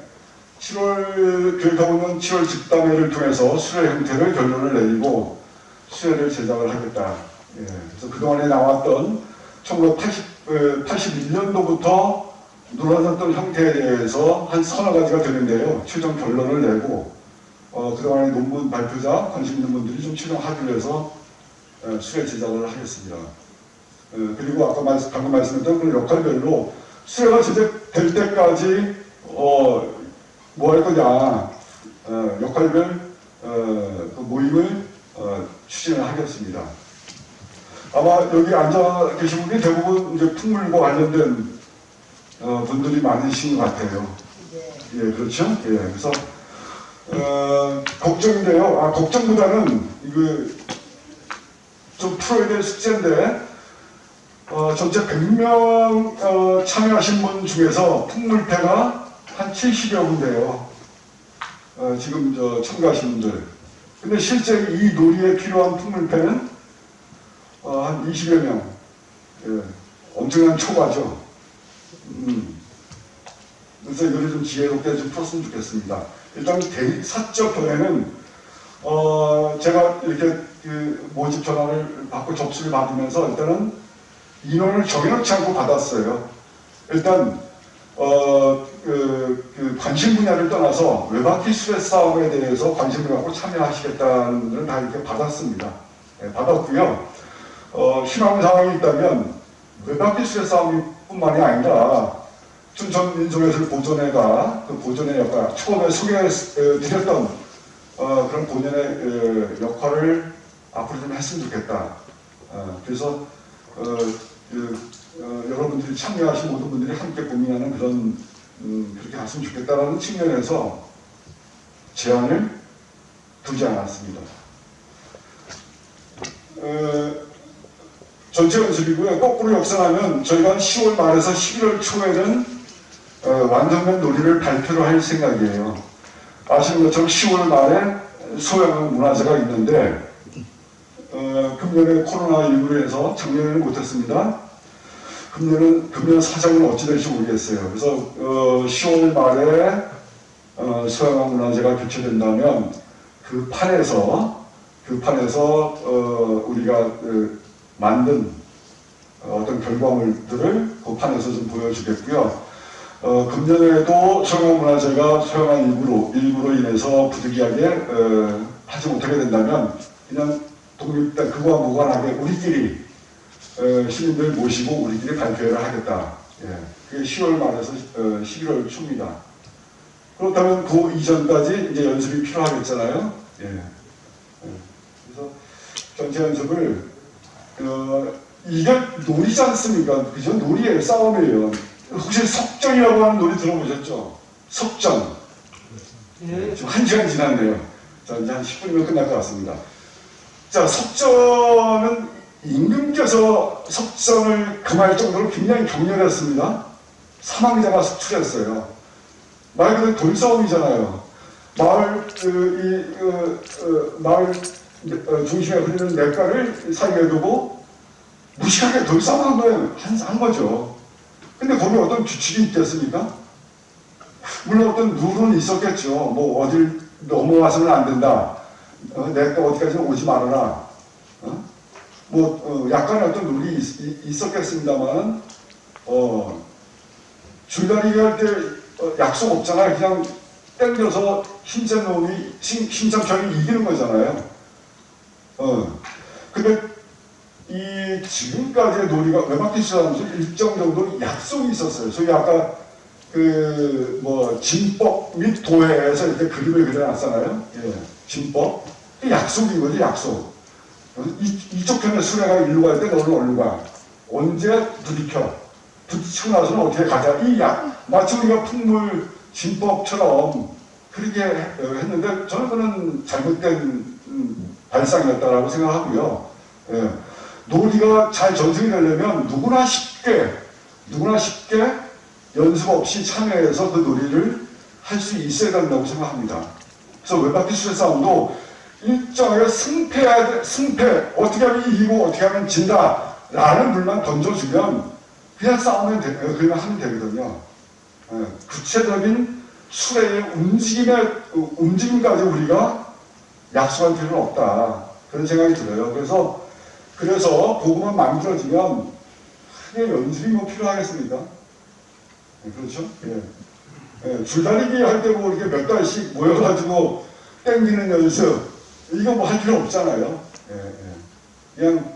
7월 교육하고는 7월 집담회를 통해서 수레 형태를 결론을 내리고 수레를 제작을 하겠다. 그래서 그동안에 나왔던 1981년도부터 논하셨던 형태에 대해서 한 서너 가지가 되는데요. 최종 결론을 내고 그동안의 논문 발표자, 관심 있는 분들이 좀 최종 합의를 해서 수레 제작을 하겠습니다. 그리고 아까 방금 말씀드렸던 그 역할별로 수레가 제작될 때까지 뭐 할 거냐, 역할별 그 모임을 추진을 하겠습니다. 아마 여기 앉아 계신 분이 대부분 이제 풍물과 관련된 분들이 많으신 것 같아요. 예, 그렇죠? 예, 그래서 걱정인데요. 걱정보다는 이거 좀 풀어야 될 숙제인데, 전체 100명 참여하신 분 중에서 풍물패가 한 70여 분대요. 지금 참가하신 분들. 근데 실제 이 놀이에 필요한 풍물패는 한 20여 명. 예, 엄청난 초과죠. 그래서 이거를 좀 지혜롭게 좀 풀었으면 좋겠습니다. 일단 사적 견해는 제가 이렇게 그 모집 전화를 받고 접수를 받으면서 일단은 인원을 정해놓지 않고 받았어요. 일단 그 관심 분야를 떠나서 외바퀴 수레 싸움에 대해서 관심을 갖고 참여하시겠다는 분들은 다 이렇게 받았습니다. 받았고요. 희망 상황이 있다면 외바퀴 수레 싸움뿐만이 아니라 춘천 민속예술 보존회가 그 보존회 역할, 처음에 소개드렸던 그런 본연의 역할을 앞으로 좀 했으면 좋겠다. 그래서 여러분들이 참여하신 모든 분들이 함께 고민하는 그런 그렇게 했으면 좋겠다라는 측면에서 제안을 두지 않았습니다. 전체 연습이고요. 거꾸로 역산하면 저희가 10월 말에서 11월 초에는 완성된 놀이를 발표를 할 생각이에요. 아시는 것처럼 10월 말에 소형 문화제가 있는데 금년에 코로나19로 해서 작년에는 못했습니다. 금년 사정은 어찌 될지 모르겠어요. 그래서 10월 말에 소형 문화제가 개최된다면 그 판에서 우리가 만든 어떤 결과물들을 그 판에서 좀 보여주겠고요. 금년에도 소형문화제가 소형한 일부로 인해서 부득이하게 하지 못하게 된다면 그냥 독립된 그거와 무관하게 우리끼리 시민들 모시고 우리끼리 발표회를 하겠다. 그게 10월 말에서 11월 초입니다. 그렇다면 그 이전까지 이제 연습이 필요하겠잖아요. 그래서 전체 연습을 이게 놀이지 않습니까? 그죠? 놀이에요. 싸움이에요. 혹시 석전이라고 하는 놀이 들어보셨죠? 석전. 지금 1시간 지났네요. 자, 이제 한 10분이면 끝날 것 같습니다. 자, 석전은 임금께서 석전을 금할 정도로 굉장히 격렬했습니다. 사망자가 수출했어요. 말 그대로 돌싸움이잖아요. 마을 중심에 흐르는 냇가를 사이에 두고 무식하게 돌싸움한 거죠. 근데 거기 어떤 규칙이 있겠습니까? 물론 어떤 룰은 있었겠죠. 뭐 어딜 넘어와서는 안 된다. 내가 어디까지는 오지 말아라. 약간의 어떤 룰이 있었겠습니다만 줄다리기 할 때 약속 없잖아요. 그냥 땡겨서 힘센 놈이 힘센 편이 이기는 거잖아요. 근데 이 지금까지의 놀이가 외바퀴 수사하면서 일정 정도 약속이 있었어요. 소위 아까 진법 및 도회에서 이렇게 그림을 그려놨잖아요. 진법. 약속인 거지, 약속. 이쪽 편에 수레가 일로 갈 때 너는 어디로 가. 언제 부딪혀. 부딪히고 나서는 어떻게 가자. 마치 우리가 풍물 진법처럼 그렇게 했는데 저는 그는 잘못된 발상이었다라고 생각하고요. 예. 논리가 잘 전승이 되려면 누구나 쉽게 연습 없이 참여해서 그 놀이를 할 수 있어야 된다고 생각합니다. 그래서 외박기술의 싸움도 일정하게 승패, 어떻게 하면 이기고 어떻게 하면 진다 라는 물만 던져주면 그냥 하면 되거든요. 구체적인 수레의 움직임까지 우리가 약속할 필요는 없다. 그런 생각이 들어요. 그래서 복음만 만들어지면 크게 연습이 뭐 필요하겠습니까? 그렇죠? 예. 예, 줄다리기 할 때 뭐 이렇게 몇 달씩 모여가지고 땡기는 연습, 이거 뭐 할 필요 없잖아요. 예, 예. 그냥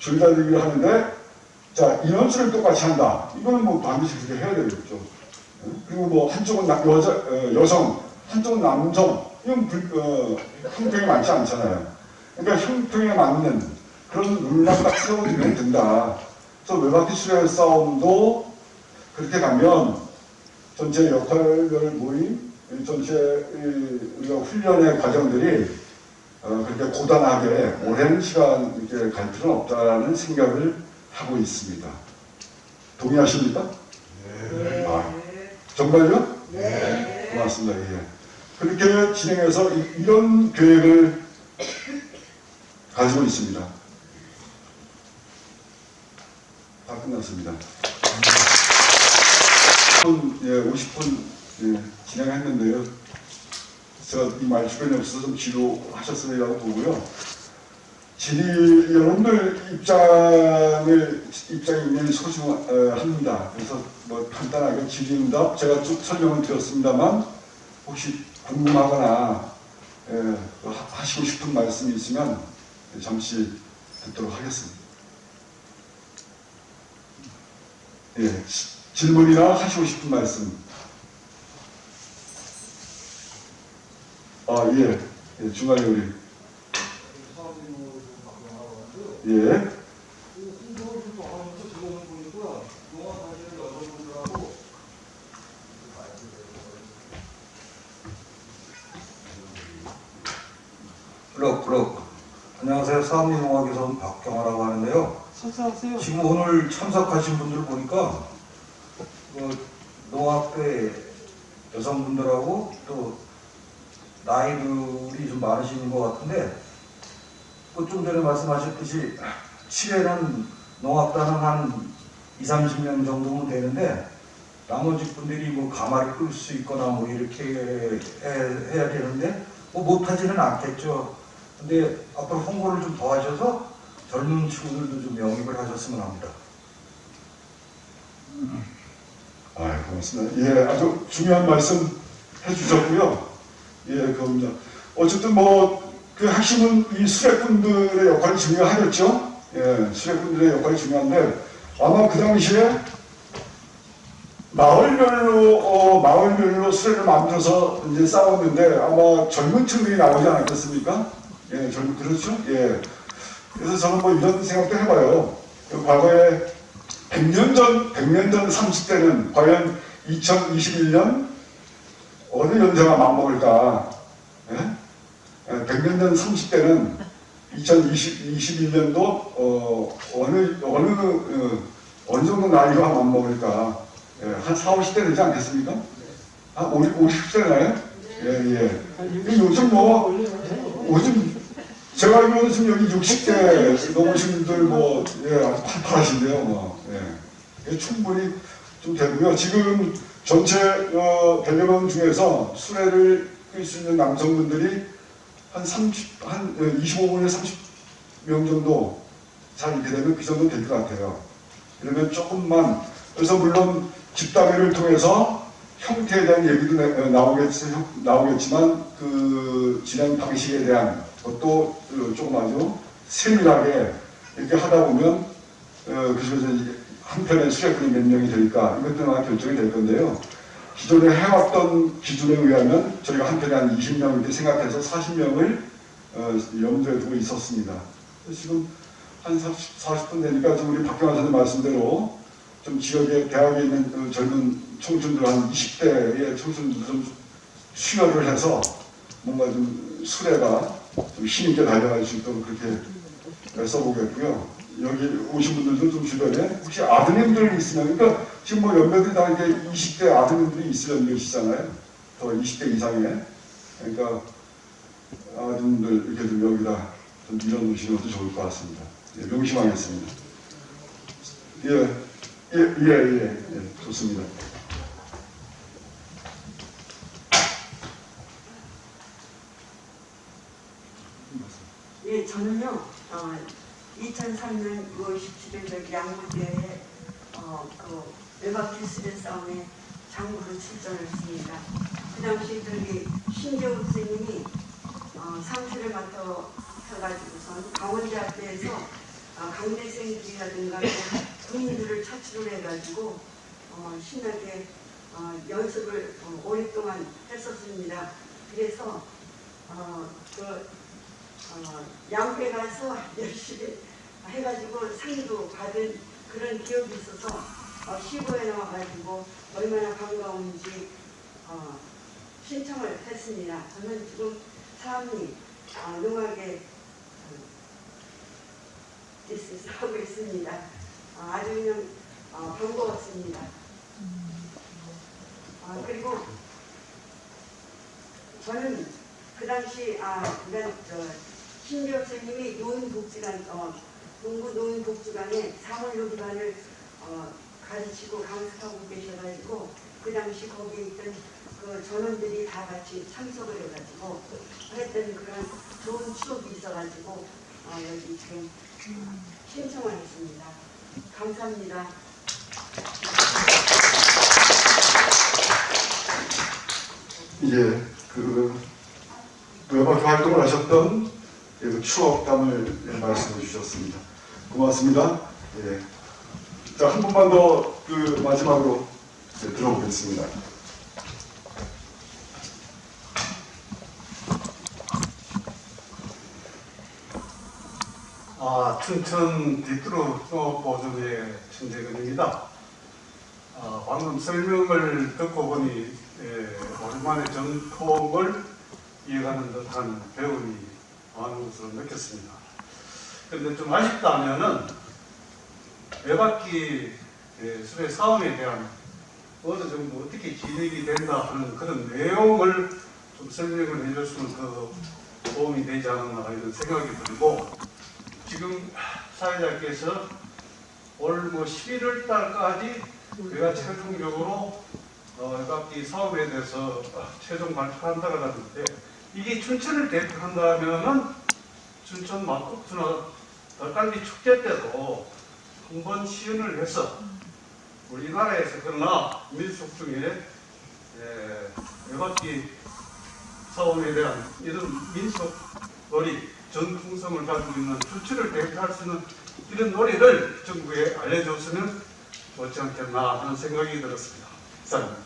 줄다리기를 하는데, 자, 인원수를 똑같이 한다. 이거는 뭐 반드시 그렇게 해야 되겠죠. 예? 그리고 뭐 한쪽은 여성, 한쪽은 남성, 이건 형평이 많지 않잖아요. 그러니까 형평에 맞는 그런 룰만 딱 세워두면 된다. 그래서 외박기술의 싸움도 그렇게 가면 전체 역할별 모임, 전체 우리가 훈련의 과정들이 그렇게 고단하게 오랜 시간 이렇게 갈 필요는 없다라는 생각을 하고 있습니다. 동의하십니까? 네. 아, 정말요? 네. 고맙습니다. 예. 그렇게 진행해서 이런 계획을 가지고 있습니다. 다 끝났습니다. 50분 진행했는데요. 제가 이 말 주변에 없어서 좀 지루하셨으리라고 보고요. 여러분들 입장이 굉장히 소중합니다. 그래서 뭐 간단하게 질의응답 제가 쭉 설명을 드렸습니다만 혹시 궁금하거나 하시고 싶은 말씀이 있으면 잠시 듣도록 하겠습니다. 예, 질문이나 하시고 싶은 말씀. 예, 중간에 우리. 예. 블록. 안녕하세요. 사업민농학에서 온 박경화라고 하는데요. 지금 오늘 참석하신 분들 보니까 농학대 여성분들하고 또 나이들이 좀 많으신 것 같은데 좀 전에 말씀하셨듯이 7회는 농학단은 한 20-30명 정도면 되는데 나머지 분들이 뭐 가마를 끌 수 있거나 뭐 이렇게 해야 되는데 뭐 못하지는 않겠죠. 근데 앞으로 홍보를 좀 더 하셔서 젊은 친구들도 좀 영입을 하셨으면 합니다. 고맙습니다. 예, 아주 중요한 말씀 해주셨고요. 예, 그겁니다. 어쨌든 그 핵심은 이 수레꾼들의 역할이 중요하겠죠. 예, 수레꾼들의 역할이 중요한데 아마 그 당시에 마을별로 수레를 만들어서 이제 싸웠는데 아마 젊은 층들이 나오지 않았겠습니까? 예, 그렇죠? 예. 그래서 저는 뭐 이런 생각도 해봐요. 과거에 100년 전 30대는 과연 2021년 어느 연세가 맞먹을까? 예? 100년 전 30대는 2021년도 어느 정도 나이가 맞먹을까? 예, 한 40, 50대 되지 않겠습니까? 한 50대 나요? 예. 요즘 요즘 제가 알기로는 지금 여기 60대 넘으신 분들 아주 팔팔하신데요. 예. 충분히 좀 되고요. 지금 전체 100여 중에서 수레를 끌 수 있는 남성분들이 한 25분에 30명 정도 잘 이렇게 되면 그 정도 될 것 같아요. 그러면 조금만, 그래서 물론 집단회를 통해서 형태에 대한 얘기도 나오겠지만 그 진행 방식에 대한 것도 조금 아주 세밀하게 이렇게 하다 보면 그래서 한편의 수레꾼이 몇 명이 될까 이것도 아마 결정이 될 건데요. 기존에 해왔던 기준에 의하면 저희가 한편에 한 20명 이렇게 생각해서 40명을 염두에 두고 있었습니다. 지금 한 40분 되니까 좀 우리 박경화 선생님 말씀대로 좀 지역에 대학에 있는 그 젊은 청춘들 한 20대의 청춘들 좀 수혈을 해서 뭔가 좀 수레가 좀 힘있게 달려갈 수 있도록 그렇게 써보겠고요. 여기 오신 분들도 좀 주변에 혹시 아드님들 있으면, 그러니까 지금 뭐 연배들이 다 이제 20대 아드님들이 있으려는 것이잖아요. 더 20대 이상의. 그러니까 아드님들 이렇게 좀 여기다 좀 밀어놓으시는 것도 좋을 것 같습니다. 예, 명심하겠습니다. 좋습니다. 예, 저는요, 2003년 6월 17일 저기 양구대에 그 외박기술의 싸움에 장구로 출전을 했습니다. 그 당시 저기 신재우 선생님이 상태를 맡아가지고선 강원대학교에서 강대생들이라든가 군인들을 차출을 해가지고 신나게 연습을 오랫동안 했었습니다. 그래서 양패 가서 열심히 해가지고 상도 받은 그런 기억이 있어서 시구에 나와가지고 얼마나 반가운지 신청을 했습니다. 저는 지금 사업이 농악에 하고 있습니다. 아주 그냥 반가웠습니다. 그리고 저는 그 당시 신재호 선생님이 노인복지관 동구 노인복지관에 사물놀이반을 가르치고 강습하고 계셔가지고 그 당시 거기에 있던 그 전원들이 다 같이 참석을 해가지고 했던 그런 좋은 추억이 있어가지고 여기 지금 신청을 했습니다. 감사합니다. 이제 그 외박 활동을 하셨던 그 추억담을 말씀해 주셨습니다. 고맙습니다. 예. 자, 한 번만 더 그 마지막으로 들어보겠습니다. 춘천 뒤뚜루 보존의 천재근입니다. 방금 설명을 듣고 보니 오랜만에 전통을 이어가는 듯한 배움이 많은 것으로 느꼈습니다. 그런데 좀 아쉽다면은 외박기 수레 사업에 대한 어느 정도 어떻게 진행이 된다 하는 그런 내용을 좀 설명을 해줬으면 더 도움이 되지 않았나 이런 생각이 들고, 지금 사회자께서 올 11월 달까지 우리가 최종적으로 외박기 사업에 대해서 최종 발표한다고 하는데, 이게 춘천을 대표한다면은 춘천 막국수나 닭갈비 축제 때도 한번 시연을 해서 우리나라에서 그러나 민속 중에 외박기 사업에 대한 이런 민속 놀이 전통성을 가지고 있는 춘천을 대표할 수 있는 이런 놀이를 전국에 알려줬으면 좋지 않겠나 하는 생각이 들었습니다. 감사합니다.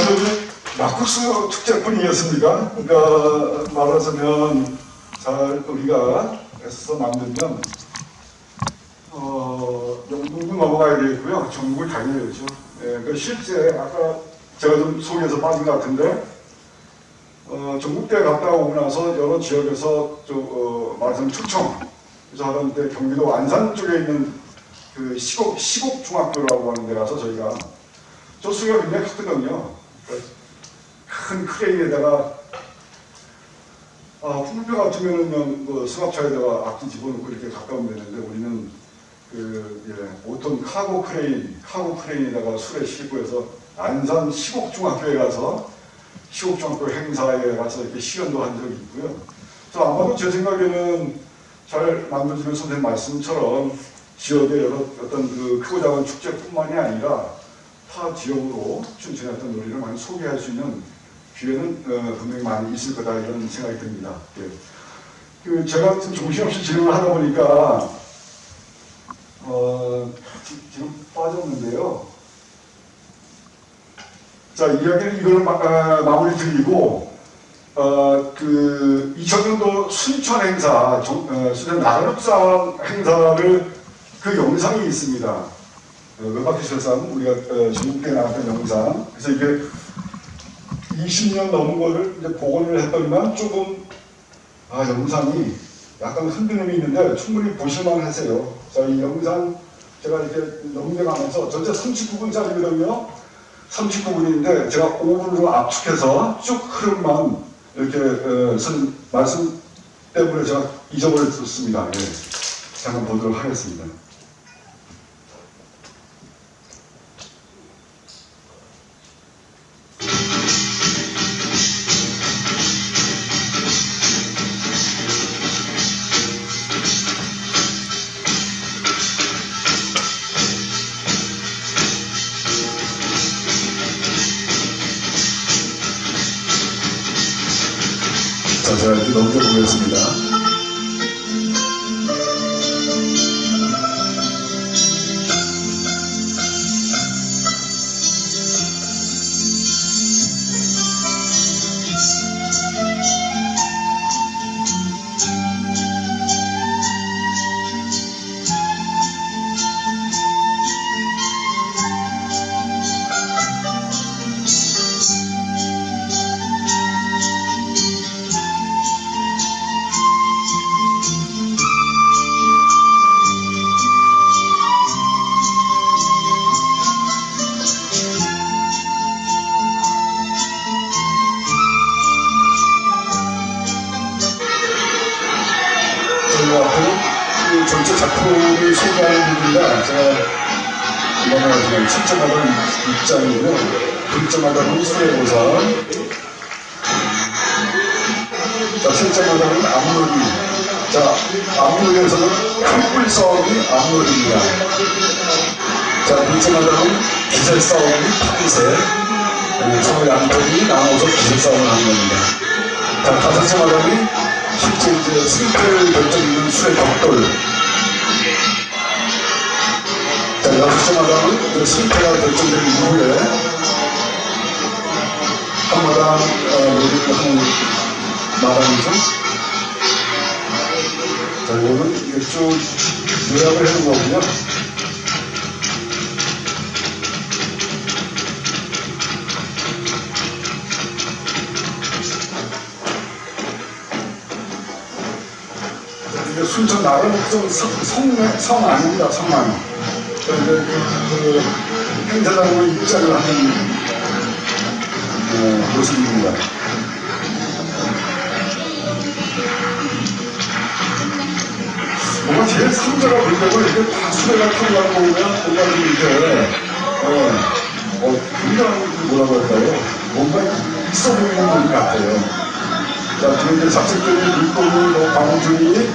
여기 막국수 축제뿐이었습니까? 그러니까 말하자면 잘 우리가 애써서 만들면 영동도 넘어가야 되겠고요. 전국을 다녀야죠. 그 실제 아까 제가 좀 속에서 빠진 것 같은데 전국대회 갔다 오고 나서 여러 지역에서 말하자면 초청에서 하는데 경기도 안산 쪽에 있는 그 시곡 중학교라고 하는 데 가서 저희가 저 수가 굉장히 크거든요. 큰 크레인에다가 풍물표 같으면은 뭐 수갑차에다가 악기 집어넣고 이렇게 가까우면 되는데, 우리는 보통 카고 크레인에다가 수레 싣고 해서 안산 시곡중학교에 가서 시곡중학교 행사에 가서 이렇게 시연도 한 적이 있고요. 저 아마도 제 생각에는 잘 만들어지는 선생님 말씀처럼 지역의 여러 어떤 그 크고 작은 축제뿐만이 아니라 타 지역으로 춘천의 어떤 놀이를 많이 소개할 수 있는 기회는 분명히 많이 있을 거다 이런 생각이 듭니다. 예. 제가 좀 정신없이 질문을 하다 보니까 지금 빠졌는데요. 자, 이야기는 이걸 마무리 드리고 그 2000년도 순천 행사, 순천 나가룩상 행사를 그 영상이 있습니다. 음악기술상 우리가 전국에 나왔던 영상. 그래서 이게 20년 넘은 거를 이제 복원을 했더니만 조금 영상이 약간 흔들림이 있는데 충분히 보실만 하세요. 자, 이 영상 제가 이렇게 넘겨가면서 전체 39분짜리거든요. 39분인데 제가 5분으로 압축해서 쭉 흐름만 이렇게 말씀 때문에 제가 잊어버렸습니다. 예. 잠깐 보도록 하겠습니다. 자, 제가 이렇게 넘겨보겠습니다. 그 전체 작품을 소개하는 부분이라 제가 넘어가지만 7점마다 입장이고요. 9점마다는 수레고사, 자 7점마다는 앞놀이. 자, 앞놀이에서는 큰 싸움이 앞놀이입니다. 자, 2점마다는 기세 싸움이 판세. 서로 양쪽이 나눠서 기세 싸움을 하는 겁니다. 자, 5점마다는 실제 이제 승패를 결정짓는 수의 격돌. 자, 6점마다는 승패가 결정된 이후에 한 마당, 한 마당이죠. 자, 이거는 이게 쭉 요약을 해놓은 거군요. 이게 순천 나가룩성 성 아닙니다, 성안. 그런데 그 행사장으로 입장을 하는 모습입니다. 뭔가 제일 상자가 보려고 이렇게 다 수레가 타고 가고 오면 뭔가 이렇게 굉장히 뭐라고 할까요? 뭔가 있어 보이는 것 같아요. 자, 뒤에 이제 잡식들이 물고기, 광주리,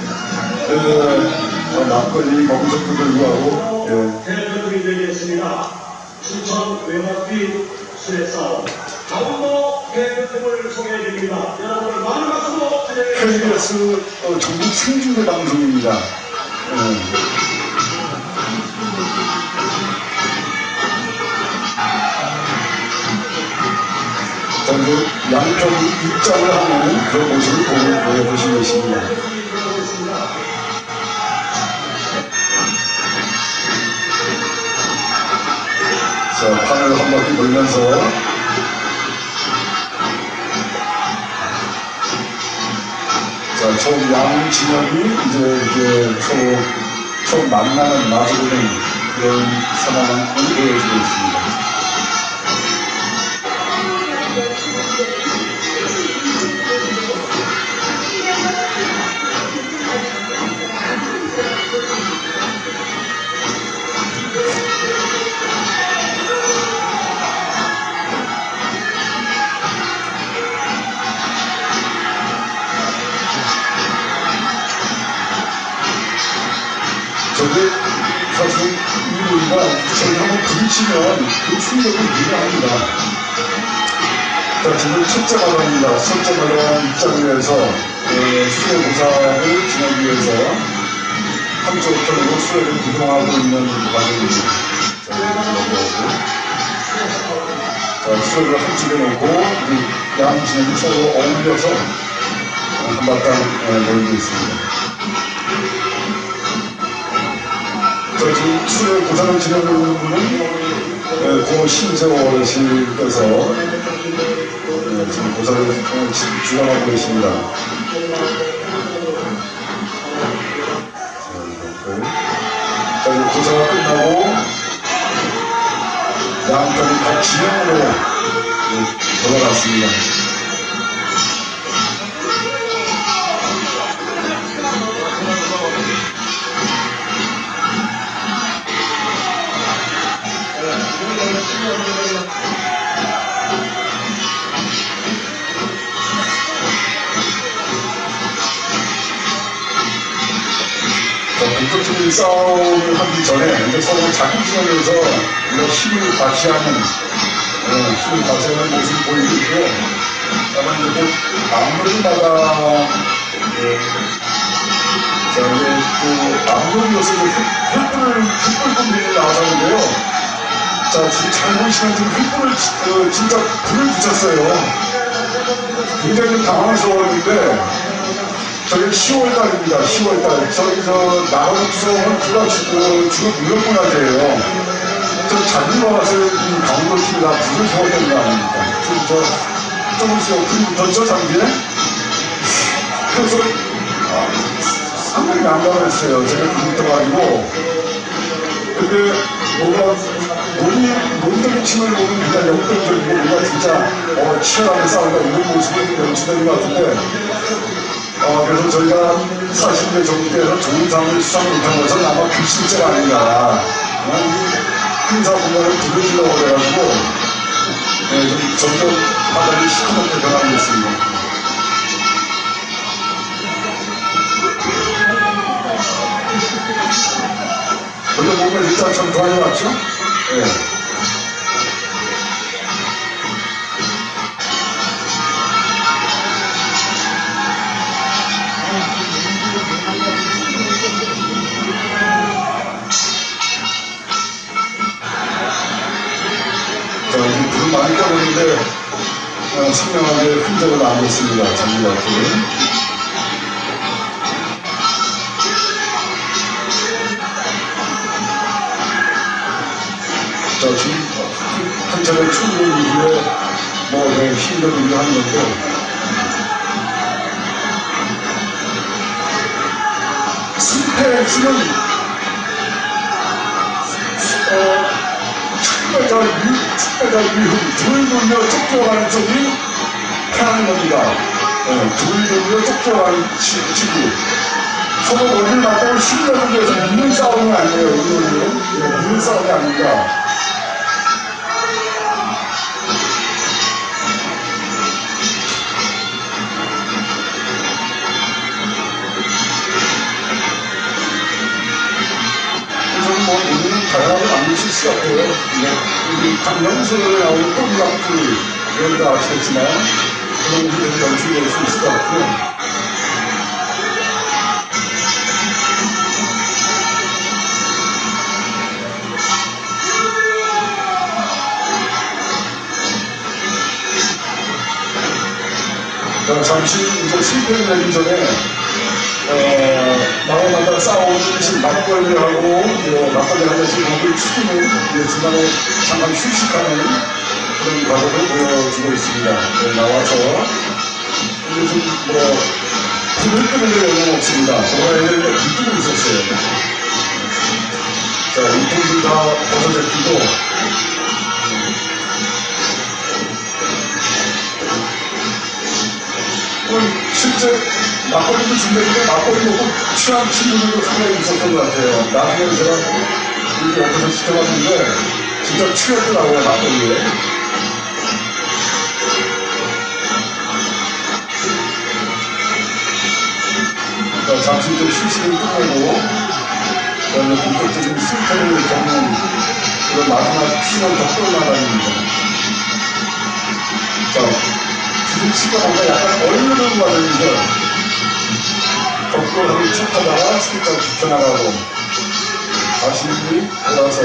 막걸리, 먹음석도 들고 하고, 대표들이 되겠습니다. 순천 외목비 수레싸움 강도 대표팀을 소개해드립니다. 여러분 많은 박수로 부탁드립니다. KBS 전국 생중계 방송입니다. 자, 이제 양쪽 입장을 하는 그런 모습을 보여보시고 계십니다. 자, 판을 한 바퀴 돌면서 자, 총 양 진영이 이제 이렇게 총 만나는 마주보는 그런 상황을 보여주고 있습니다. 저게 사실 이 우리가 저희 한번 부딪히면 그 충격을 유명합니다. 자, 지금 첫째 마당입니다. 첫째 마당 입장을 위해서 수해 고사를 지나기 위해서 한쪽 편으로 수해를 구동하고 있는 과정입니다. 자, 수해를 한쪽에 놓고 양 진영이 서로 어울려서 한바탕 놀고 있습니다. 저 지금 술에 고사를 지내고 있는 분은 고 신세호 어르신께서 지금 고사를 주관하고 계십니다. 자, 이제 고사가 끝나고 양편이 각 진영으로 돌아갔습니다. 본격적인 싸움을 하기 전에 이제 서로 자기 진영에서 힘을 과시하는 모습을 보이고 있고요. 다만 이제 마무리마다 이제 또 마무리로서 횃불분들이 나왔었는데요. 자, 지금 잘 보시면 지금 횃불을 진짜 불을 붙였어요. 굉장히 당황스러웠는데 저기 10월달입니다. 10월달. 저기 나머지 구성은 주로 무역문화재예요. 저 자주 와서 이 강도 팀이 다 불을 세웠던 거 아닙니까? 지금 조금씩 불이 붙었죠, 장비에? 그래서 상당히 난감했어요. 제가 불이 붙어가지고. 근데 뭔가 논적인 침을 보면 그냥 역동적이고 뭔가 진짜 치열하게 싸운다 이런 모습을 연출된 것 같은데 그래서 저희가 40대 정도에서 좋은 상을 수상 못한 것은 아마 그 실제가 아닌가. 행사 보면은 불을 질러고 그래가지고 좀 점점 바닥이 시커멓게 변하고 있습니다. 돌려보면 일단 참 좋아요, 맞죠? 네. 자, 이제 불을 많이 꺼냈는데 선명하게 흔적을 남겼습니다. 장비가 앞으로. 자, 지금 한 차례 충분 이후에 힘든 일을 하는 건데 실패했으면 축배자 위험 둘 돌려 쫓겨가는 쪽이 패하는 겁니다. 둘 돌려 쫓겨가는 치기 서로 머리를 맞다고 힘내는 데서 믿는 싸움은 아니에요. 믿는 싸움이 아닙니다. 우리는 다양하게 만드실 수 없고요. 우리 강명수에 나오는 똥강풀 여러분들 아시겠지만 그런 일들이 연출될 수 있을 것 같고요. 잠시 이제 실패를 내기 전에 나와마다 싸우는 막걸리하고 막걸리 한 잔씩 먹을 치킨을 중간에 잠깐 휴식하는 그런 과정을 보여주고 있습니다. 나와서 근데 좀 불을 끄는 데 영향 없습니다. 도라에는 불 끄고 있었어요. 자, 이 불이 다 벗어졌기도 실제 막걸리도 준비했는데 막걸리 먹고 취한 친구들도 상당히 있었던 것 같아요. 나중에 제가 이렇게 옆에서 지켜봤는데 진짜 취했더라고요, 막걸리에. 잠시 좀 휴식을 끝내고 그다음에 본격적인 실패를 겪는 그런 마지막 시간 덕분을 나갑니다. 자, 부딪히가 뭔가 약간 얼려는 과정이죠. 거꾸로 하기 척하다가 살짝 비켜나가고 다시 돌아서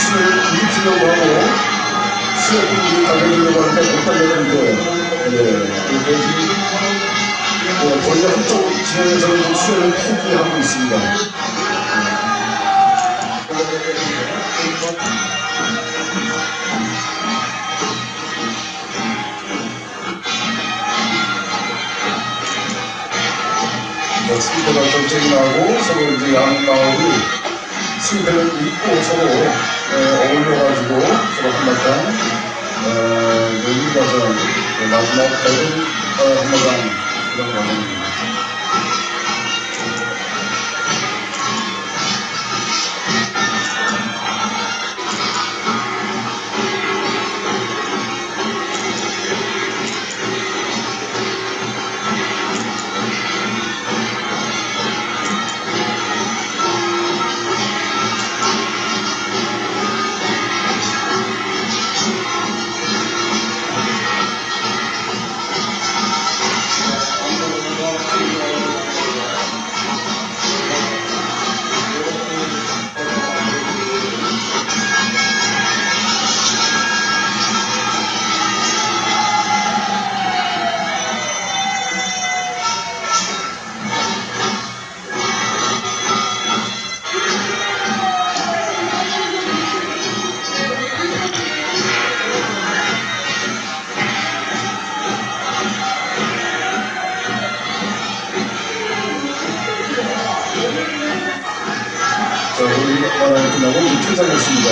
수혜를 일으키려고 하고 수혜를 달려주려고 하는데 못 달려가는데 그렇게 지금 거의 한쪽 진영에서는 좀 수혜를 포기하고 있습니다. 스피커가 경쟁이 나고 서로 이제 양 마을이 승패를 잇고 서로 어울려가지고 서로 한바탕 놀이과정 마지막 배분 한바탕 그런 과정입니다. 자, 우리 만화가 끝나고 이제 퇴장했습니다.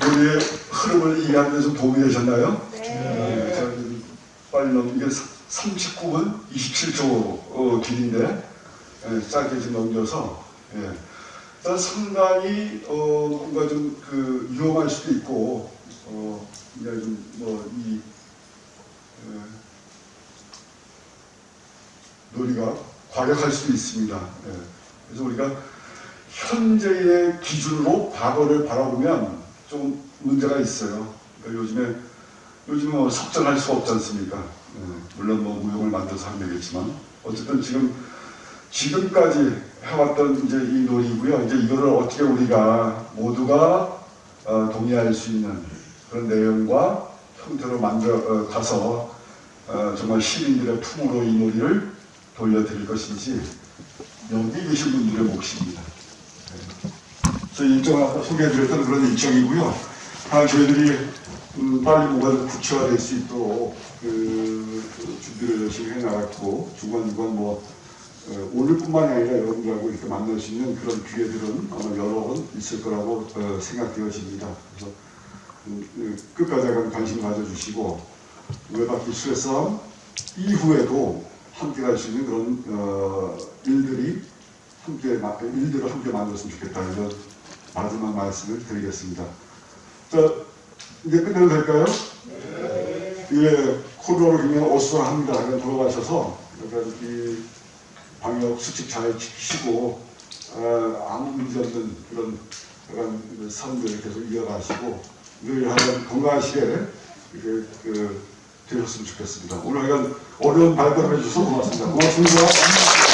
우리의 흐름을 이해하는 데 좀 도움이 되셨나요? 네. 자, 빨리 넘기게 39분 27초 길인데 짧게 좀 넘겨서 상당히 뭔가 좀 위험할 수도 있고 이제 좀 논리가 과격할 수도 있습니다. 그래서 우리가 현재의 기준으로 과거를 바라보면 좀 문제가 있어요. 그러니까 요즘에 석전할 수가 없지 않습니까? 물론 무용을 만들어서 하면 되겠지만 어쨌든 지금까지 해왔던 이제 이 놀이고요. 이제 이거를 어떻게 우리가 모두가 동의할 수 있는 그런 내용과 형태로 만들어 가서 정말 시민들의 품으로 이 놀이를 돌려드릴 것인지 여기 계신 분들의 몫입니다. 저희 일정을 아까 소개해드렸던 그런 일정이고요. 저희들이 빨리 뭐가 구체화될 수 있도록 준비를 열심히 해나갔고 중간중간 오늘뿐만이 아니라 여러분들하고 이렇게 만날 수 있는 그런 기회들은 아마 여러 번 있을 거라고 생각되어집니다. 그래서 끝까지 관심 가져주시고 외박기 수레싸움 이후에도 함께 갈 수 있는 그런 일들을 함께 만들었으면 좋겠다. 이런 마지막 말씀을 드리겠습니다. 자, 이제 끝내도 될까요? 네. 코로나로 굉장히 어수선합니다. 그냥 돌아가셔서 이 방역 수칙 잘 지키시고 아무 문제 없는 그런 삶을 계속 이어가시고 늘 하여간 건강하시게 이렇게 되셨으면 좋겠습니다. 오늘 하여간 어려운 발걸음 해주셔서 고맙습니다. 고맙습니다.